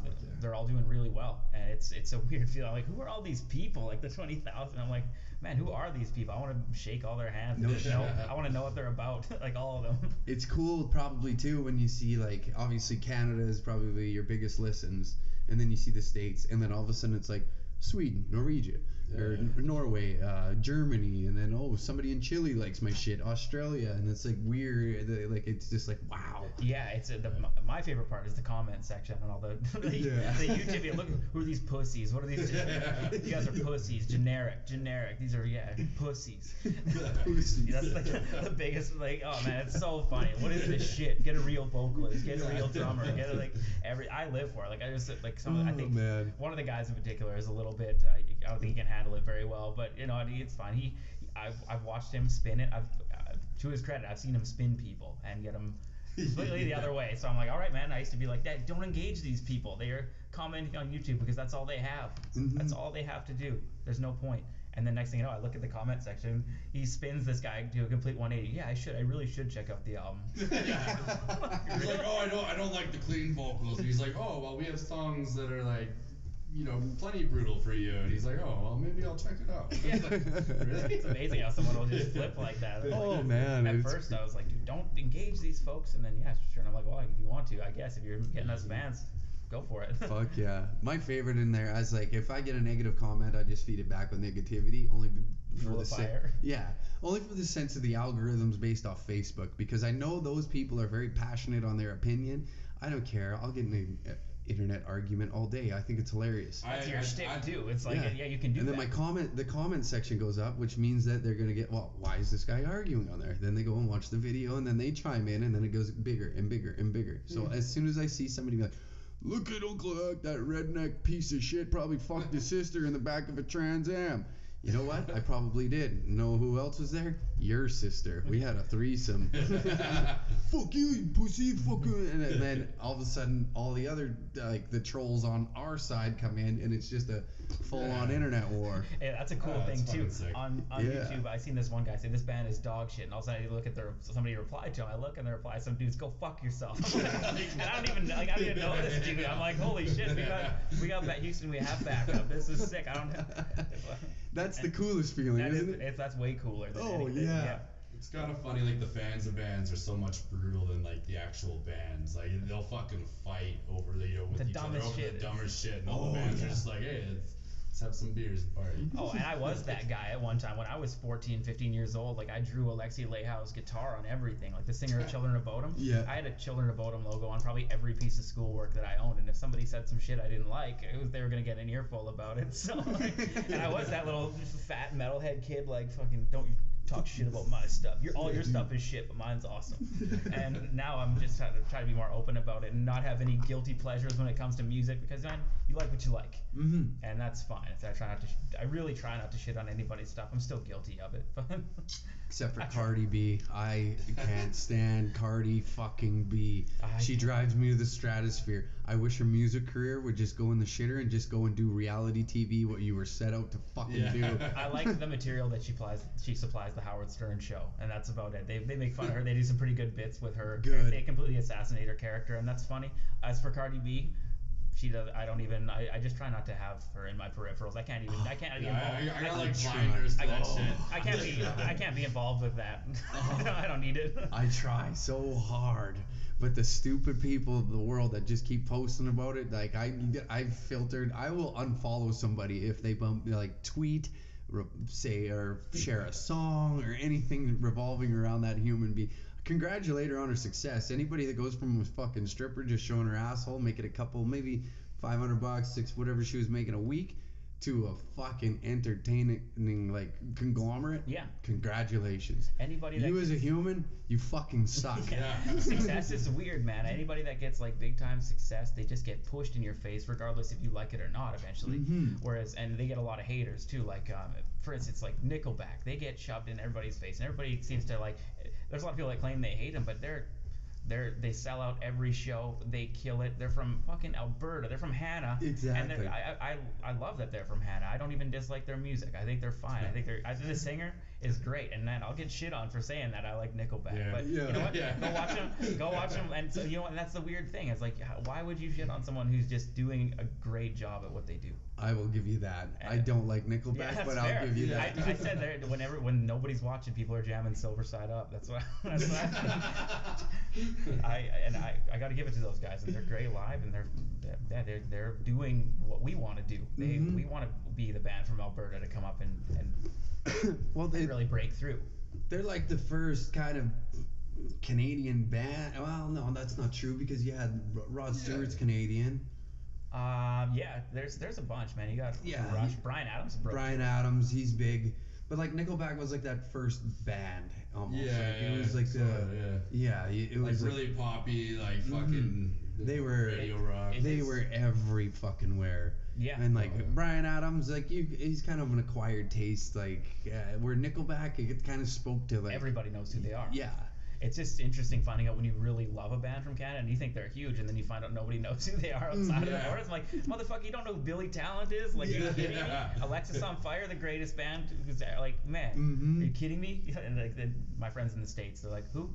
[SPEAKER 4] But
[SPEAKER 3] they're all doing really well, and it's a weird feeling. Like, who are all these people? Like the 20,000. I'm like, man, who are these people? I want to shake all their hands. I want to know what they're about. Like all of them.
[SPEAKER 2] It's cool, probably too, when you see like obviously Canada is probably your biggest listens, and then you see the States, and then all of a sudden it's like Sweden, Norwegian, or Norway, Germany, and then somebody in Chile likes my shit, Australia, and it's like weird. Like it's just like wow.
[SPEAKER 3] Yeah, it's my favorite part is the comment section and all the the YouTube. Look, who are these pussies? What are these? You guys are pussies. Generic. These are pussies. That's like the biggest. Like, oh man, it's so funny. What is this shit? Get a real vocalist. Get a real drummer. Get a, like I live for it. Like I just like some. I think one of the guys in particular is a little bit. I don't think he can handle it very well, but you know it's fine. I've watched him spin it. To his credit, I've seen him spin people and get them completely the other way. So I'm like, all right, man. I used to be like that. Don't engage these people. They are commenting on YouTube because that's all they have. Mm-hmm. That's all they have to do. There's no point. And then next thing you know, I look at the comment section. He spins this guy to a complete 180. Yeah, I really should check out the album.
[SPEAKER 4] He's like, oh, I don't like the clean vocals. And he's like, oh, well, we have songs that are like, you know, plenty brutal for you. And he's like, oh, well, maybe I'll check it out.
[SPEAKER 3] Like, really? It's amazing how someone will just flip like that.
[SPEAKER 2] Oh, man.
[SPEAKER 3] At first, I was like, dude, don't engage these folks. And then, yeah, sure. And I'm like, well, if you want to, I guess. If you're getting us fans, go for it.
[SPEAKER 2] Fuck yeah. My favorite in there, I was like, if I get a negative comment, I just feed it back with negativity. Only for the sense of the algorithms based off Facebook. Because I know those people are very passionate on their opinion. I don't care. I'll get an internet argument all day. I think it's hilarious.
[SPEAKER 3] That's your shtick too. It's like, yeah, you can do that.
[SPEAKER 2] And then the comment section goes up, which means that they're gonna get, well, why is this guy arguing on there? Then they go and watch the video, and then they chime in, and then it goes bigger and bigger and bigger. So as soon as I see somebody be like, look at Uncle Huck, that redneck piece of shit probably fucked his sister in the back of a Trans Am. You know what? I probably did. Know who else was there? Your sister. We had a threesome. Fuck you, you pussy. Fuck you. And then all of a sudden, all the other, like, the trolls on our side come in, and it's just a full-on internet war.
[SPEAKER 3] Yeah, that's a cool thing, too. On YouTube, I seen this one guy say, this band is dog shit. And all of a sudden, I look at somebody replied to him. I look, and the reply, some dudes, go fuck yourself. And I don't even know this dude. I'm like, holy shit, we got Houston, we have backup. This is sick. I don't know.
[SPEAKER 2] That's the coolest feeling, isn't it?
[SPEAKER 3] That's way cooler than
[SPEAKER 2] anything. Yeah.
[SPEAKER 4] It's kind of funny, like, the fans of bands are so much brutal than, like, the actual bands. Like, they'll fucking fight over, with each other over the dumbest shit. And all the bands are just like, hey, let's have some beers and party.
[SPEAKER 3] Oh, and I was that guy at one time. When I was 14, 15 years old, like, I drew Alexi Lehow's guitar on everything. Like, the singer of Children of Bodom. Yeah. I had a Children of Bodom logo on probably every piece of schoolwork that I owned. And if somebody said some shit I didn't like, they were going to get an earful about it. So, and I was that little fat metalhead kid, like, fucking, don't you talk shit about my stuff. All your stuff is shit, but mine's awesome. And now I'm just trying to be more open about it and not have any guilty pleasures when it comes to music, because, man, you like what you like. Mm-hmm. And that's fine. I really try not to shit on anybody's stuff. I'm still guilty of it.
[SPEAKER 2] Except for Cardi B. I can't stand Cardi fucking B. She drives me to the stratosphere. I wish her music career would just go in the shitter and just go and do reality TV, what you were set out to fucking do.
[SPEAKER 3] I like the material that she supplies the Howard Stern show, and that's about it. They make fun of her. They do some pretty good bits with her. Good. They completely assassinate her character, and that's funny. As for Cardi B, she does. I just try not to have her in my peripherals. I can't be involved.
[SPEAKER 4] I got like blinders to that shit.
[SPEAKER 3] I can't be involved with that. I don't need it.
[SPEAKER 2] I try so hard, but the stupid people of the world that just keep posting about it, like I've filtered. I will unfollow somebody if they tweet, say, or share a song or anything revolving around that human being. Congratulate her on her success. Anybody that goes from a fucking stripper just showing her asshole, making a couple, maybe $500, $600, whatever she was making a week, to a fucking entertaining, like, conglomerate.
[SPEAKER 3] Yeah.
[SPEAKER 2] Congratulations.
[SPEAKER 3] Anybody that
[SPEAKER 2] as a human, you fucking suck.
[SPEAKER 3] Yeah. Success is weird, man. Anybody that gets like big time success, they just get pushed in your face, regardless if you like it or not. Eventually. Mm-hmm. And they get a lot of haters too. Like, for instance, like Nickelback, they get shoved in everybody's face, and everybody seems to like. There's a lot of people that claim they hate them, but they sell out every show. They kill it. They're from fucking Alberta. They're from Hannah.
[SPEAKER 2] Exactly.
[SPEAKER 3] And I love that they're from Hannah. I don't even dislike their music. I think they're fine. I think the singer is great. And then I'll get shit on for saying that I like Nickelback. Yeah. But you know what? Yeah. Go watch them. And so, you know what? And that's the weird thing. It's like, why would you shit on someone who's just doing a great job at what they do?
[SPEAKER 2] I will give you that. I don't like Nickelback, but
[SPEAKER 3] fair.
[SPEAKER 2] I'll give you that.
[SPEAKER 3] I said there when nobody's watching, people are jamming Silver Side Up. That's what I got to give it to those guys, and they're great live, and they're doing what we want to do. We want to be the band from Alberta to come up and
[SPEAKER 2] well, they
[SPEAKER 3] really break through.
[SPEAKER 2] They're like the first kind of Canadian band. Well, no, that's not true because you had Rod Stewart's Canadian.
[SPEAKER 3] There's a bunch, man. You got Rush, Bryan Adams.
[SPEAKER 2] Brian Adams, he's big. But like Nickelback was like that first band almost. It was like it was
[SPEAKER 4] like really poppy, like fucking.
[SPEAKER 2] They were
[SPEAKER 4] radio rock.
[SPEAKER 2] They were every fucking where.
[SPEAKER 3] Yeah.
[SPEAKER 2] And like Bryan Adams, like he's kind of an acquired taste. Like where Nickelback, it kind of spoke to like
[SPEAKER 3] everybody knows who they are.
[SPEAKER 2] Yeah.
[SPEAKER 3] It's just interesting finding out when you really love a band from Canada and you think they're huge, and then you find out nobody knows who they are outside of the borders. I'm like, motherfucker, you don't know who Billy Talent is? Like, are you kidding me? Alexis on Fire, the greatest band. Who's like, man, are you kidding me? And like, my friends in the States, they're like, who?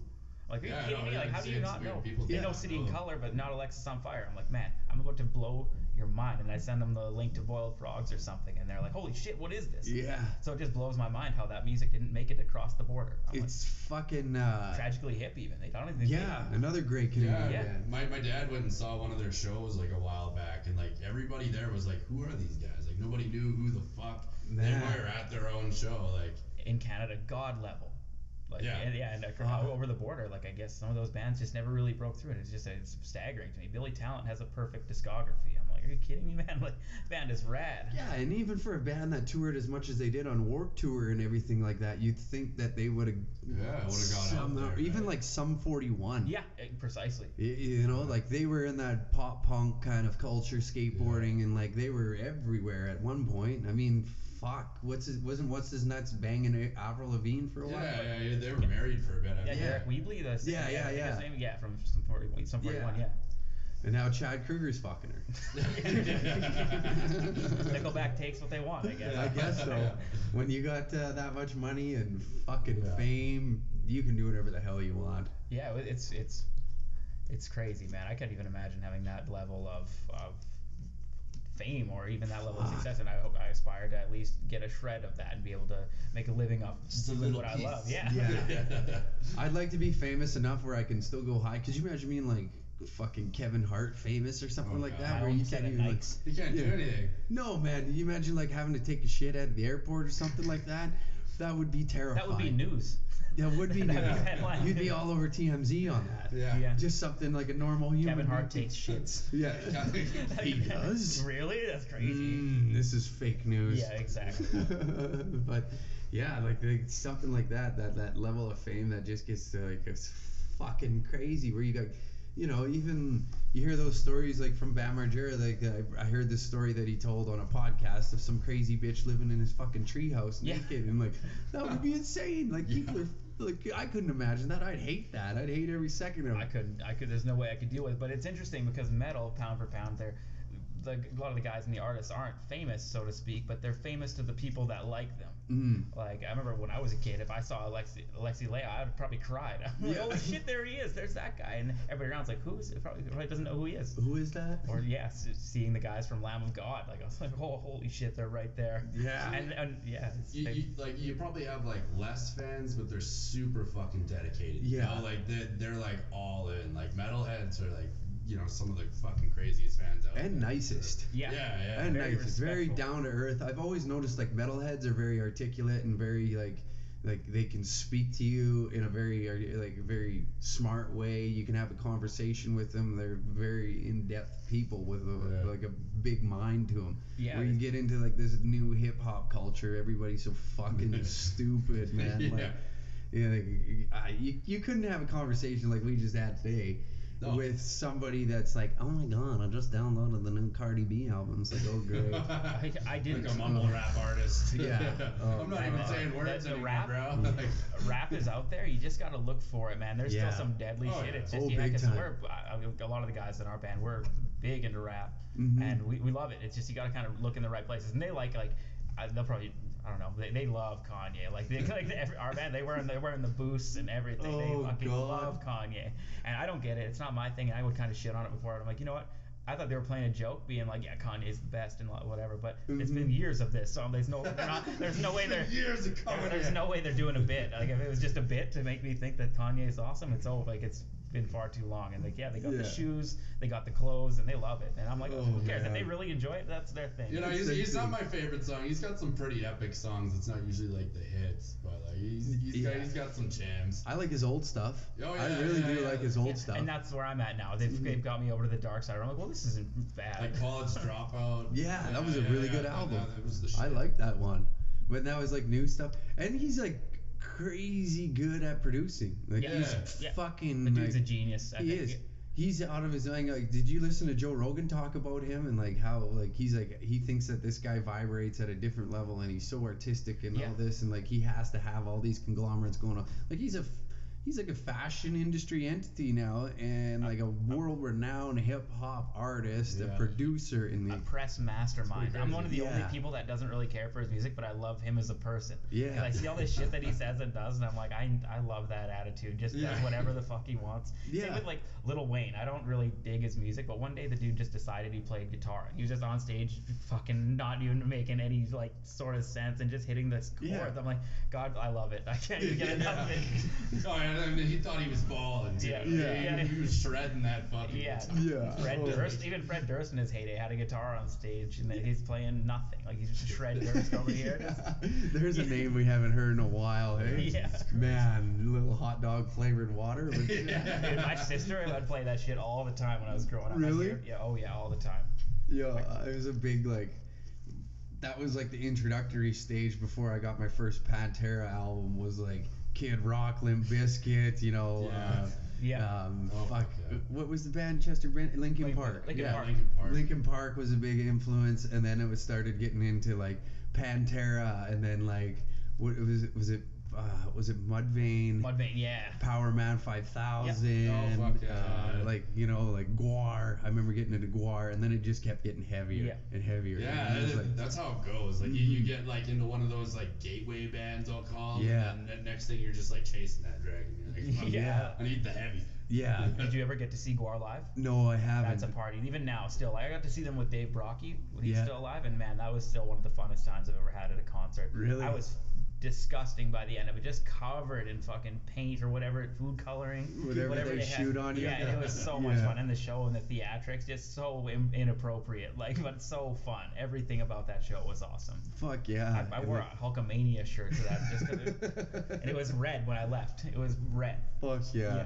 [SPEAKER 3] Like, are you kidding me? Like, how do you not know? They know City and Colour, but not Alexis on Fire. I'm like, man, I'm about to blow your mind. And I send them the link to Boiled Frogs or something, and they're like, holy shit, what is this?
[SPEAKER 2] Yeah.
[SPEAKER 3] So it just blows my mind how that music didn't make it across the border.
[SPEAKER 2] It's fucking
[SPEAKER 3] tragically hip even. They don't even
[SPEAKER 2] another great Canadian
[SPEAKER 4] band. My dad went and saw one of their shows like a while back, and like everybody there was like, who are these guys? Like nobody knew who the fuck they were at their own show. Like
[SPEAKER 3] in Canada, God level. Like, and over the border, like I guess some of those bands just never really broke through, and it's staggering to me. Billy Talent has a perfect discography. I'm like, are you kidding me, man? Like, band is rad.
[SPEAKER 2] Yeah, and even for a band that toured as much as they did on Warped Tour and everything like that, you'd think that they would have
[SPEAKER 4] gone out there,
[SPEAKER 2] even like Sum 41.
[SPEAKER 3] Yeah, precisely.
[SPEAKER 2] You know, like they were in that pop punk kind of culture, skateboarding, and like they were everywhere at one point. I mean, fuck, wasn't what's his nuts banging Avril Lavigne for a while?
[SPEAKER 4] Yeah, they were married for a bit.
[SPEAKER 3] Derek Weebly, the singer, his name, from Sum 41,
[SPEAKER 2] And now Chad Kruger's fucking her.
[SPEAKER 3] Nickelback takes what they want, I guess.
[SPEAKER 2] I guess so. Yeah. When you got that much money and fucking fame, you can do whatever the hell you want.
[SPEAKER 3] Yeah, it's crazy, man. I can't even imagine having that level of fame or even that level of success, and I hope I aspire to at least get a shred of that and be able to make a living off doing what I love. Yeah.
[SPEAKER 2] I'd like to be famous enough where I can still go high. Could you imagine being like fucking Kevin Hart famous or something like that, where you can't even
[SPEAKER 4] you can't do anything?
[SPEAKER 2] No, man. You imagine like having to take a shit at the airport or something like that? That would be terrifying.
[SPEAKER 3] That would be news.
[SPEAKER 2] That would be news. You'd be all over TMZ on that.
[SPEAKER 4] Yeah.
[SPEAKER 2] Just something like a normal human.
[SPEAKER 3] Kevin Hart takes shits.
[SPEAKER 2] Yeah. He does?
[SPEAKER 3] Really? That's crazy.
[SPEAKER 2] This is fake news.
[SPEAKER 3] Yeah, exactly.
[SPEAKER 2] But yeah, like something like that level of fame that just gets to like it's fucking crazy where you got, you know, even you hear those stories like from Bam Margera. Like I heard this story that he told on a podcast of some crazy bitch living in his fucking treehouse naked, and like that would be insane. Like people are like, I couldn't imagine that. I'd hate that. I'd hate every second of it.
[SPEAKER 3] I could. There's no way I could deal with it. But it's interesting because metal, pound for pound, a lot of the guys and the artists aren't famous, so to speak, but they're famous to the people that like them. Like I remember when I was a kid, if I saw Alexi Leia, I would probably cried. I'm like, oh shit, there he is. There's that guy, and everybody around's like, who is it? Probably doesn't know who he is.
[SPEAKER 2] Who is that?
[SPEAKER 3] Or seeing the guys from Lamb of God, like I was like, oh holy shit, they're right there.
[SPEAKER 2] Yeah.
[SPEAKER 3] And yeah.
[SPEAKER 4] You probably have like less fans, but they're super fucking dedicated.
[SPEAKER 2] Yeah.
[SPEAKER 4] You know, like they're like all in. Like metalheads are like, you know, some of the fucking craziest fans out there.
[SPEAKER 2] And nicest.
[SPEAKER 3] Yeah.
[SPEAKER 2] And very nicest. Very down to earth. I've always noticed like metalheads are very articulate and very like they can speak to you in a very smart way. You can have a conversation with them. They're very in-depth people with like a big mind to them. Yeah. Where you get into like this new hip hop culture, everybody's so fucking stupid, man. Like, you couldn't have a conversation like we just had today. No. With somebody that's like, oh my god, I just downloaded the new Cardi B album. It's like, oh great.
[SPEAKER 3] I didn't.
[SPEAKER 4] Like a mumble rap artist.
[SPEAKER 2] Yeah.
[SPEAKER 4] I'm not even saying words anymore, bro.
[SPEAKER 3] Rap is out there. You just gotta look for it, man. There's still some deadly shit. It's just a lot of the guys in our band, we're big into rap, and we love it. It's just you gotta kind of look in the right places, and they like they'll probably. I don't know. They love Kanye. Like our band, they're wearing the boosts and everything. They fucking love Kanye. And I don't get it. It's not my thing. And I would kind of shit on it before. And I'm like, you know what? I thought they were playing a joke, being like, yeah, Kanye's the best and whatever. But it's been years of this, so there's no way they're
[SPEAKER 4] Years of Kanye.
[SPEAKER 3] there's no way they're doing a bit. Like if it was just a bit to make me think that Kanye is awesome, it's been far too long. And like, yeah, they got the shoes, they got the clothes, and they love it. And I'm like, who cares? If they really enjoy it, that's their thing.
[SPEAKER 4] You know, he's not my favorite song. He's got some pretty epic songs. It's not usually like the hits, but like he's got some jams.
[SPEAKER 2] I like his old stuff.
[SPEAKER 4] Oh, yeah,
[SPEAKER 2] I really do like his old stuff.
[SPEAKER 3] And that's where I'm at now. They've got me over to the dark side. I'm like, well, this isn't bad.
[SPEAKER 4] Like College Dropout.
[SPEAKER 2] Yeah, that was a really good album.
[SPEAKER 4] That was the shit.
[SPEAKER 2] I like that one. But now it's like new stuff, and he's like crazy good at producing. Like he's fucking.
[SPEAKER 3] The dude's
[SPEAKER 2] like,
[SPEAKER 3] a genius.
[SPEAKER 2] He is. He's out of his mind. Like, did you listen to Joe Rogan talk about him and like how like he thinks that this guy vibrates at a different level and he's so artistic and all this and like he has to have all these conglomerates going on. Like he's like a fashion industry entity now and like a world-renowned hip-hop artist, a producer in the
[SPEAKER 3] a press mastermind. I'm one of the only people that doesn't really care for his music, but I love him as a person.
[SPEAKER 2] Yeah.
[SPEAKER 3] Because I see all this shit that he says and does, and I'm like, I love that attitude. Just does whatever the fuck he wants.
[SPEAKER 2] Yeah.
[SPEAKER 3] Same with like Lil Wayne. I don't really dig his music, but one day the dude just decided he played guitar. He was just on stage, fucking not even making any like sort of sense and just hitting the chords.
[SPEAKER 2] Yeah.
[SPEAKER 3] I'm like, God, I love it. I can't even get enough of it.
[SPEAKER 4] Oh, yeah, I mean, he thought he was balling. Too. He was shredding that fucking guitar.
[SPEAKER 3] Fred Durst, even Fred Durst in his heyday had a guitar on stage, and he's playing nothing. Like he's just Fred Durst over here.
[SPEAKER 2] There's a name we haven't heard in a while, hey?
[SPEAKER 3] Yeah.
[SPEAKER 2] Man, little hot dog flavored water.
[SPEAKER 3] Dude, my sister would play that shit all the time when I was growing up.
[SPEAKER 2] Really?
[SPEAKER 3] All the time.
[SPEAKER 2] Yeah, it was a big like. That was like the introductory stage before I got my first Pantera album. Was like Kid Rock, Limp Bizkit, you know. What was the band? Chester Bennington, Linkin Park. Linkin Park was a big influence, and then it started getting into like Pantera, and then like what was it Mudvayne?
[SPEAKER 3] Mudvayne, yeah.
[SPEAKER 2] Power Man 5000.
[SPEAKER 3] Yep.
[SPEAKER 4] Oh, fuck yeah.
[SPEAKER 2] Like like Guar. I remember getting into Guar, and then it just kept getting heavier and heavier.
[SPEAKER 4] Yeah,
[SPEAKER 2] and
[SPEAKER 4] that's how it goes. Like you get like into one of those like gateway bands, I'll call them.
[SPEAKER 2] Yeah.
[SPEAKER 4] And then next thing you're just like chasing that dragon. You're like, I need the heavy.
[SPEAKER 2] Yeah.
[SPEAKER 3] Did you ever get to see Guar live?
[SPEAKER 2] No, I haven't.
[SPEAKER 3] That's a party. Even now, still, I got to see them with Dave Brocky when he's still alive, and man, that was still one of the funnest times I've ever had at a concert.
[SPEAKER 2] Really?
[SPEAKER 3] I was disgusting by the end of it, just covered in fucking paint or whatever, food coloring,
[SPEAKER 2] whatever they shoot on you.
[SPEAKER 3] Yeah, it was so much fun, and the show and the theatrics just so inappropriate, like, but so fun. Everything about that show was awesome.
[SPEAKER 2] Fuck yeah!
[SPEAKER 3] I wore a Hulkamania shirt to that, just 'cause and it was red when I left. It was red.
[SPEAKER 2] Fuck yeah.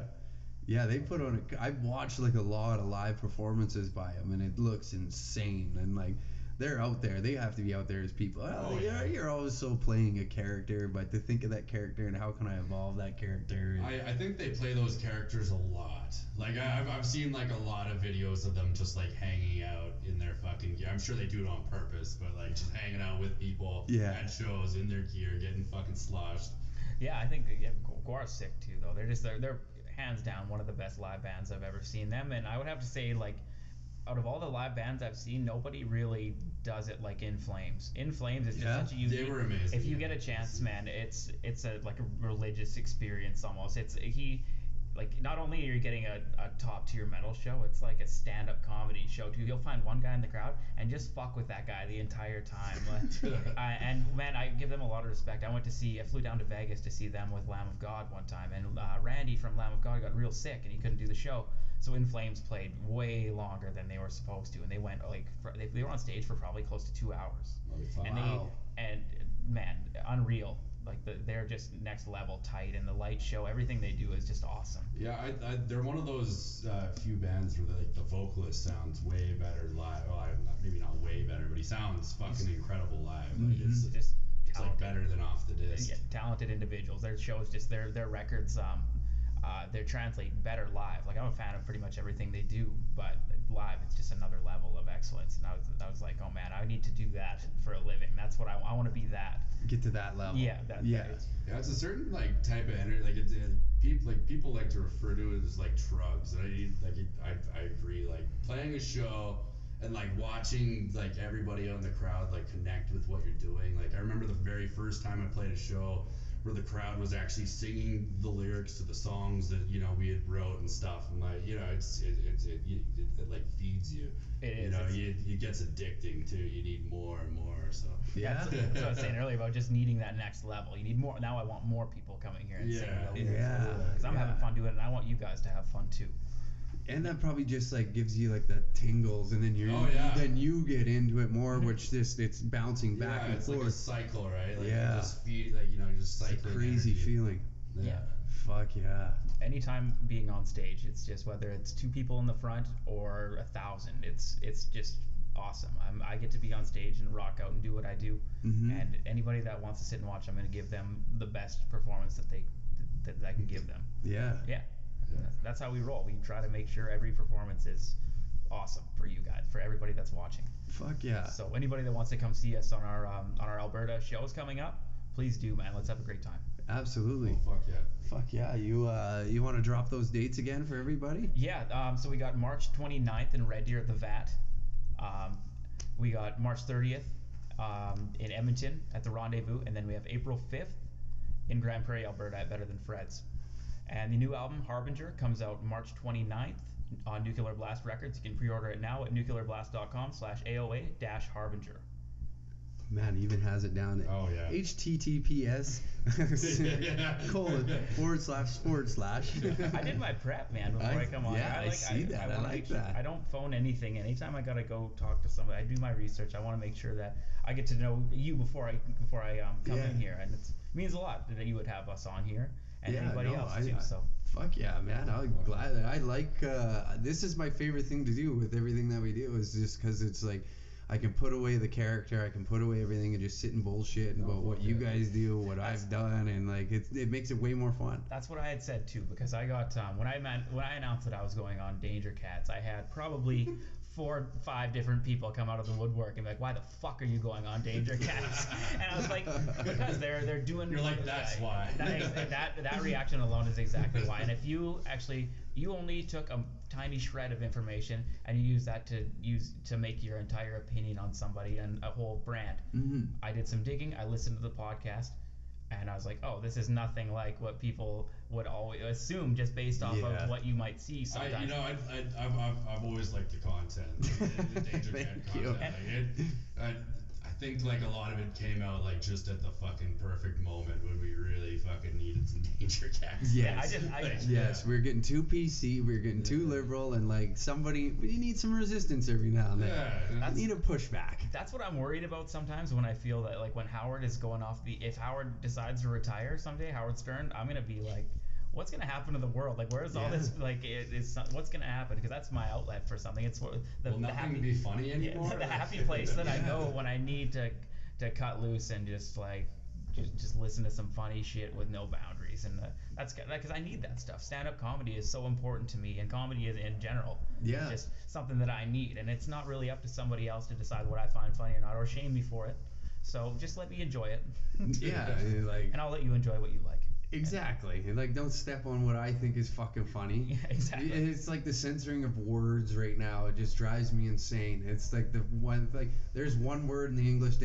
[SPEAKER 2] Yeah, they put on I've watched like a lot of live performances by them, and it looks insane. And like, they're out there. They have to be out there as people. You're always so playing a character, but to think of that character and how can I evolve that character?
[SPEAKER 4] I think they play those characters a lot. Like I've seen like a lot of videos of them just like hanging out in their fucking gear. I'm sure they do it on purpose, but like just hanging out with people at shows in their gear, getting fucking sloshed.
[SPEAKER 3] Yeah, I think Guar's sick too, though. They're hands down one of the best live bands I've ever seen them, and I would have to say, like, out of all the live bands I've seen, nobody really does it like In Flames. In Flames is just such a unique.
[SPEAKER 4] They were amazing.
[SPEAKER 3] If you get a chance, man, it's a like a religious experience almost. Like, not only are you getting a top tier metal show, it's like a stand up comedy show too. You'll find one guy in the crowd and just fuck with that guy the entire time. And man, I give them a lot of respect. I flew down to Vegas to see them with Lamb of God one time, and Randy from Lamb of God got real sick and he couldn't do the show. So In Flames played way longer than they were supposed to, and they went like they were on stage for probably close to 2 hours. And man, unreal. Like they're just next level tight, and the light show, everything they do is just awesome.
[SPEAKER 4] Yeah, they're one of those few bands where the vocalist sounds way better live. Well, maybe not way better, but he sounds fucking incredible live. Like it's like better than off the disc.
[SPEAKER 3] Yeah, talented individuals. Their shows, just their records, they translate better live. Like I'm a fan of pretty much everything they do, but live it's just another level of excellence. And I was like, oh man, I need to do that for a living. That's what I want to be. That
[SPEAKER 2] get to that level.
[SPEAKER 3] Yeah,
[SPEAKER 4] yeah, it's a certain like type of energy. Like people like to refer to it as like drugs. And I agree. Like playing a show and like watching like everybody out in the crowd like connect with what you're doing. Like I remember the very first time I played a show where the crowd was actually singing the lyrics to the songs that we had wrote and stuff, and like it like feeds you.
[SPEAKER 3] It is.
[SPEAKER 4] You know, it gets addicting too. You need more and more. So
[SPEAKER 2] Yeah.
[SPEAKER 3] That's what I was saying earlier about just needing that next level. You need more. Now I want more people coming here and singing the lyrics.
[SPEAKER 2] Yeah.
[SPEAKER 3] Because I'm having fun doing it, and I want you guys to have fun too.
[SPEAKER 2] And that probably just like gives you like the tingles, and then then you get into it more, which it's bouncing back and
[SPEAKER 4] it's
[SPEAKER 2] forth.
[SPEAKER 4] like a cycle, right? Like
[SPEAKER 2] Yeah.
[SPEAKER 4] you just feed, like, you know, just
[SPEAKER 2] It's a
[SPEAKER 4] cycling.
[SPEAKER 2] crazy
[SPEAKER 4] energy.
[SPEAKER 2] feeling.
[SPEAKER 3] Yeah.
[SPEAKER 2] Fuck yeah.
[SPEAKER 3] Anytime being on stage, it's just whether it's 2 people in the front or 1,000, it's just awesome. I get to be on stage and rock out and do what I do, and anybody that wants to sit and watch, I'm going to give them the best performance that I can give them.
[SPEAKER 2] Yeah.
[SPEAKER 3] Yeah. That's how we roll. We try to make sure every performance is awesome for you guys, for everybody that's watching.
[SPEAKER 2] Fuck yeah.
[SPEAKER 3] So anybody that wants to come see us on our Alberta shows coming up, please do, man. Let's have a great time.
[SPEAKER 2] Absolutely.
[SPEAKER 4] Oh, fuck yeah.
[SPEAKER 2] Fuck yeah. You want to drop those dates again for everybody?
[SPEAKER 3] Yeah. So we got March 29th in Red Deer at the VAT. We got March 30th in Edmonton at the Rendezvous, and then we have April 5th in Grand Prairie, Alberta at Better Than Fred's. And the new album, Harbinger, comes out March 29th on Nuclear Blast Records. You can pre-order it now at nuclearblast.com/AOA-Harbinger.
[SPEAKER 2] Man, he even has it down at HTTPS //
[SPEAKER 3] I did my prep, man, before I come on.
[SPEAKER 2] Yeah, I see that. I like that.
[SPEAKER 3] I don't phone anything. Anytime I gotta go talk to somebody, I do my research. I want to make sure that I get to know you before I come in here, and it means a lot that you would have us on here and anybody else too. So.
[SPEAKER 2] Fuck yeah, man. I'm glad that I like this is my favorite thing to do with everything that we do, is just because it's like I can put away the character, I can put away everything and just sit and bullshit about what you guys do, what I've done, and like it makes it way more fun.
[SPEAKER 3] That's what I had said too, because I got when I announced that I was going on Danger Cats, I had probably 4 or 5 different people come out of the woodwork and be like, "Why the fuck are you going on Danger Cats?" And I was like, because they're doing.
[SPEAKER 4] You're like, that's why.
[SPEAKER 3] That reaction alone is exactly why. And if you only took a tiny shred of information and you use that to make your entire opinion on somebody and a whole brand. I did some digging. I listened to the podcast, and I was like, oh, this is nothing like what people would always assume just based off of what you might see sometimes.
[SPEAKER 4] I've always liked the content, the Danger Cat content. I think like a lot of it came out like just at the fucking perfect moment when we really fucking needed some Danger Cats.
[SPEAKER 2] Yes, we're getting too PC, we're getting too liberal, and like we need some resistance every now and then. We need a pushback.
[SPEAKER 3] That's what I'm worried about sometimes when I feel that like when Howard is going off if Howard decides to retire someday, Howard Stern, I'm gonna be like, what's gonna happen to the world? Like, where's all this? Like, what's gonna happen? Because that's my outlet for something. It's the
[SPEAKER 4] happy, be funny anymore.
[SPEAKER 3] The happy place that I go when I need to cut loose and just like just listen to some funny shit with no boundaries. And that's because I need that stuff. Stand-up comedy is so important to me, and comedy is in general.
[SPEAKER 2] Yeah.
[SPEAKER 3] It's just something that I need, and it's not really up to somebody else to decide what I find funny or not, or shame me for it. So just let me enjoy it. And I'll let you enjoy what you like.
[SPEAKER 2] Exactly. And like, don't step on what I think is fucking funny.
[SPEAKER 3] Yeah, exactly.
[SPEAKER 2] It's like the censoring of words right now. It just drives me insane. It's like there's one word in the English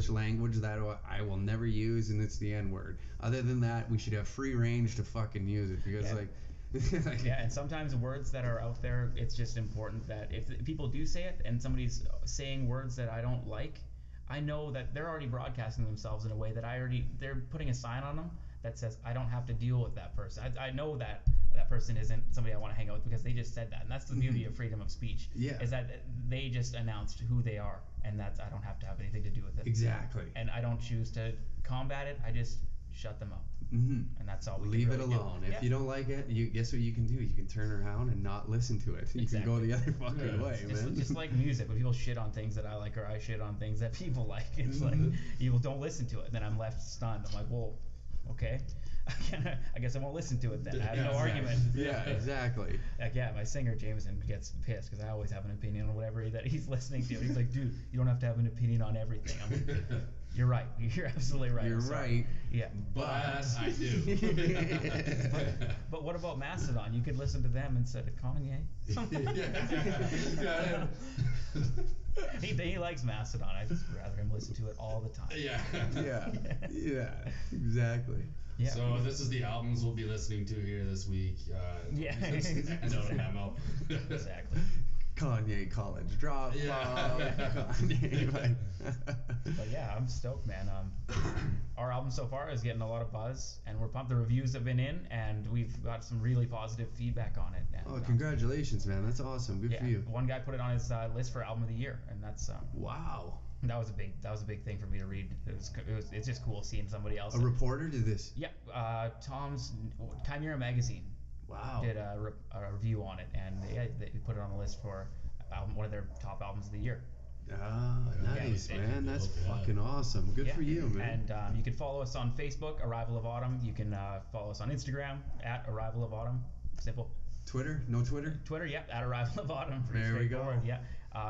[SPEAKER 2] language that I will never use, and it's the N word. Other than that, we should have free range to fucking use it, because
[SPEAKER 3] and sometimes words that are out there, it's just important that if people do say it and somebody's saying words that I don't like, I know that they're already broadcasting themselves in a way that they're putting a sign on them that says I don't have to deal with that person. I know that person isn't somebody I want to hang out with because they just said that, and that's the beauty of freedom of speech. Is that they just announced who they are, and that's I don't have to have anything to do with it.
[SPEAKER 2] Exactly.
[SPEAKER 3] And I don't choose to combat it. I just shut them up. And that's all we
[SPEAKER 2] leave
[SPEAKER 3] can really
[SPEAKER 2] it alone.
[SPEAKER 3] do.
[SPEAKER 2] If you don't like it, guess what you can do? You can turn around and not listen to it. You can go the other fucking way, man.
[SPEAKER 3] Just like music, when people shit on things that I like, or I shit on things that people like, it's like people don't listen to it. Then I'm left stunned. I'm like, well, okay, I guess I won't listen to it then. I have no argument.
[SPEAKER 2] Yeah, exactly.
[SPEAKER 3] Like, my singer Jameson gets pissed because I always have an opinion on whatever that he's listening to. He's like, dude, you don't have to have an opinion on everything. I'm like, you're right. You're absolutely right.
[SPEAKER 2] You're right.
[SPEAKER 3] Yeah.
[SPEAKER 4] But I do.
[SPEAKER 3] But what about Mastodon? You could listen to them instead of Kanye. He likes Mastodon. I'd just rather him listen to it all the time.
[SPEAKER 2] Yeah, exactly.
[SPEAKER 3] Yeah.
[SPEAKER 4] So this is the albums we'll be listening to here this week.
[SPEAKER 3] Yeah.
[SPEAKER 4] No memo.
[SPEAKER 3] Exactly.
[SPEAKER 2] Kanye college dropout. Kanye, like.
[SPEAKER 3] But yeah, I'm stoked, man. Our album so far is getting a lot of buzz, and we're pumped. The reviews have been in, and we've got some really positive feedback on it. And,
[SPEAKER 2] Oh, congratulations, man! That's awesome. Good for you.
[SPEAKER 3] One guy put it on his list for album of the year, and that's
[SPEAKER 2] Wow.
[SPEAKER 3] that was a big thing for me to read. It's just cool seeing somebody else.
[SPEAKER 2] A reporter did this.
[SPEAKER 3] Yeah, Tom's Chimera magazine.
[SPEAKER 2] Wow.
[SPEAKER 3] Did a review on it, and they put it on the list for one of their top albums of the year.
[SPEAKER 2] Ah, nice,
[SPEAKER 3] Yeah,
[SPEAKER 2] man. That's
[SPEAKER 4] yeah.
[SPEAKER 2] fucking awesome. Good
[SPEAKER 3] Yeah.
[SPEAKER 2] for you, man.
[SPEAKER 3] And you can follow us on Facebook, Arrival of Autumn. You can follow us on Instagram at Arrival of Autumn. Simple.
[SPEAKER 2] Twitter? No Twitter?
[SPEAKER 3] Twitter, yep, at Arrival of Autumn. Pretty
[SPEAKER 2] There we go.
[SPEAKER 3] straightforward, yeah.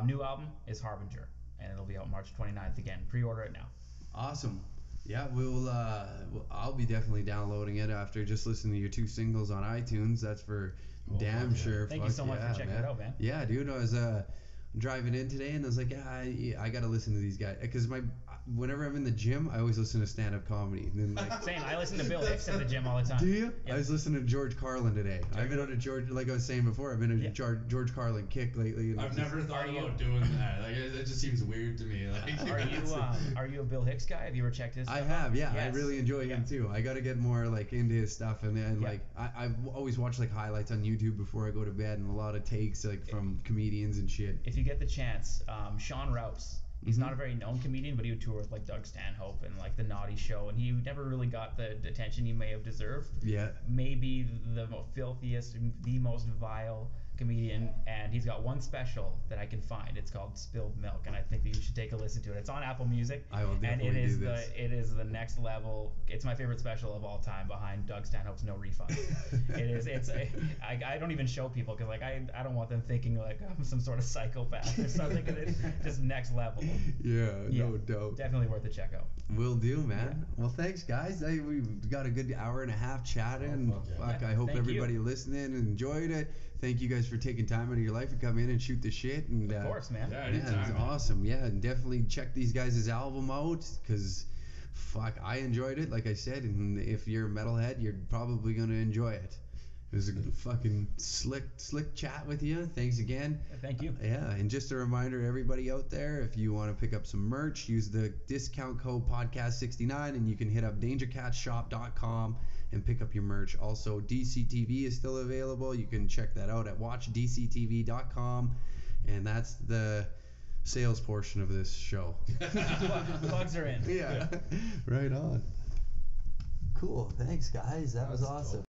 [SPEAKER 3] New album is Harbinger, and it'll be out March 29th again. Pre-order it now.
[SPEAKER 2] Awesome. Yeah, I'll be definitely downloading it after just listening to your 2 singles on iTunes. That's for damn
[SPEAKER 4] yeah.
[SPEAKER 2] sure.
[SPEAKER 3] Thank you so much for checking it out, man.
[SPEAKER 2] Yeah, dude, I was driving in today and I was like, I gotta listen to these guys because whenever I'm in the gym, I always listen to stand-up comedy. And then, like,
[SPEAKER 3] Same. I listen to Bill Hicks at the gym all the time.
[SPEAKER 2] do you?
[SPEAKER 3] Yeah.
[SPEAKER 2] I was listening to George Carlin today. I've been on a George, like I was saying before, I've been on a
[SPEAKER 3] Yeah.
[SPEAKER 2] George Carlin kick lately. And
[SPEAKER 4] I've
[SPEAKER 2] it's
[SPEAKER 4] never thought
[SPEAKER 3] Are you-
[SPEAKER 4] about doing that. Like it just seems weird to me. Like,
[SPEAKER 3] Are you a Bill Hicks guy? Have you ever checked his
[SPEAKER 2] I
[SPEAKER 3] stuff
[SPEAKER 2] have,
[SPEAKER 3] out?
[SPEAKER 2] yeah. I
[SPEAKER 3] Yes.
[SPEAKER 2] really enjoy him too. I gotta get more like into his stuff, and
[SPEAKER 3] Yeah.
[SPEAKER 2] like I've always watched like highlights on YouTube before I go to bed, and a lot of takes like from comedians and shit.
[SPEAKER 3] If you get the chance, Sean Rouse. He's
[SPEAKER 2] Mhm.
[SPEAKER 3] not a very known comedian, but he would tour with like Doug Stanhope and like the Naughty Show, and he never really got the attention he may have deserved.
[SPEAKER 2] Yeah.
[SPEAKER 3] Maybe the filthiest, the most vile comedian, and he's got one special that I can find. It's called Spilled Milk, and I think that you should take a listen to it. It's on Apple Music,
[SPEAKER 2] I will
[SPEAKER 3] and
[SPEAKER 2] definitely do this.
[SPEAKER 3] it is the next level. It's my favorite special of all time, behind Doug Stanhope's No Refund. I don't even show people because like I don't want them thinking like I'm some sort of psychopath or something. It's just next level.
[SPEAKER 2] Yeah,
[SPEAKER 3] Yeah.
[SPEAKER 2] no doubt.
[SPEAKER 3] Definitely worth a check out.
[SPEAKER 2] Will do, man. Well, thanks, guys. We've got a good hour and a half chatting.
[SPEAKER 4] Oh, fuck yeah.
[SPEAKER 2] Fuck,
[SPEAKER 3] Yeah,
[SPEAKER 2] I hope
[SPEAKER 3] thank
[SPEAKER 2] everybody
[SPEAKER 3] you.
[SPEAKER 2] listening enjoyed it. Thank you guys for taking time out of your life to come in and shoot the shit. And
[SPEAKER 3] Of course, man.
[SPEAKER 4] Yeah,
[SPEAKER 2] yeah,
[SPEAKER 4] anytime.
[SPEAKER 2] it's
[SPEAKER 4] man.
[SPEAKER 2] awesome. Yeah, and definitely check these guys' album out because, fuck, I enjoyed it. Like I said, and if you're a metalhead, you're probably gonna enjoy it. It was a fucking slick chat with you. Thanks again.
[SPEAKER 3] Thank you.
[SPEAKER 2] Yeah, and just a reminder, everybody out there, if you want to pick up some merch, use the discount code podcast69, and you can hit up dangercatshop.com and pick up your merch. Also, DCTV is still available. You can check that out at watchdctv.com, and that's the sales portion of this show.
[SPEAKER 3] Plugs are in.
[SPEAKER 2] Yeah, right on. Cool. Thanks, guys. That was
[SPEAKER 4] That's
[SPEAKER 2] awesome.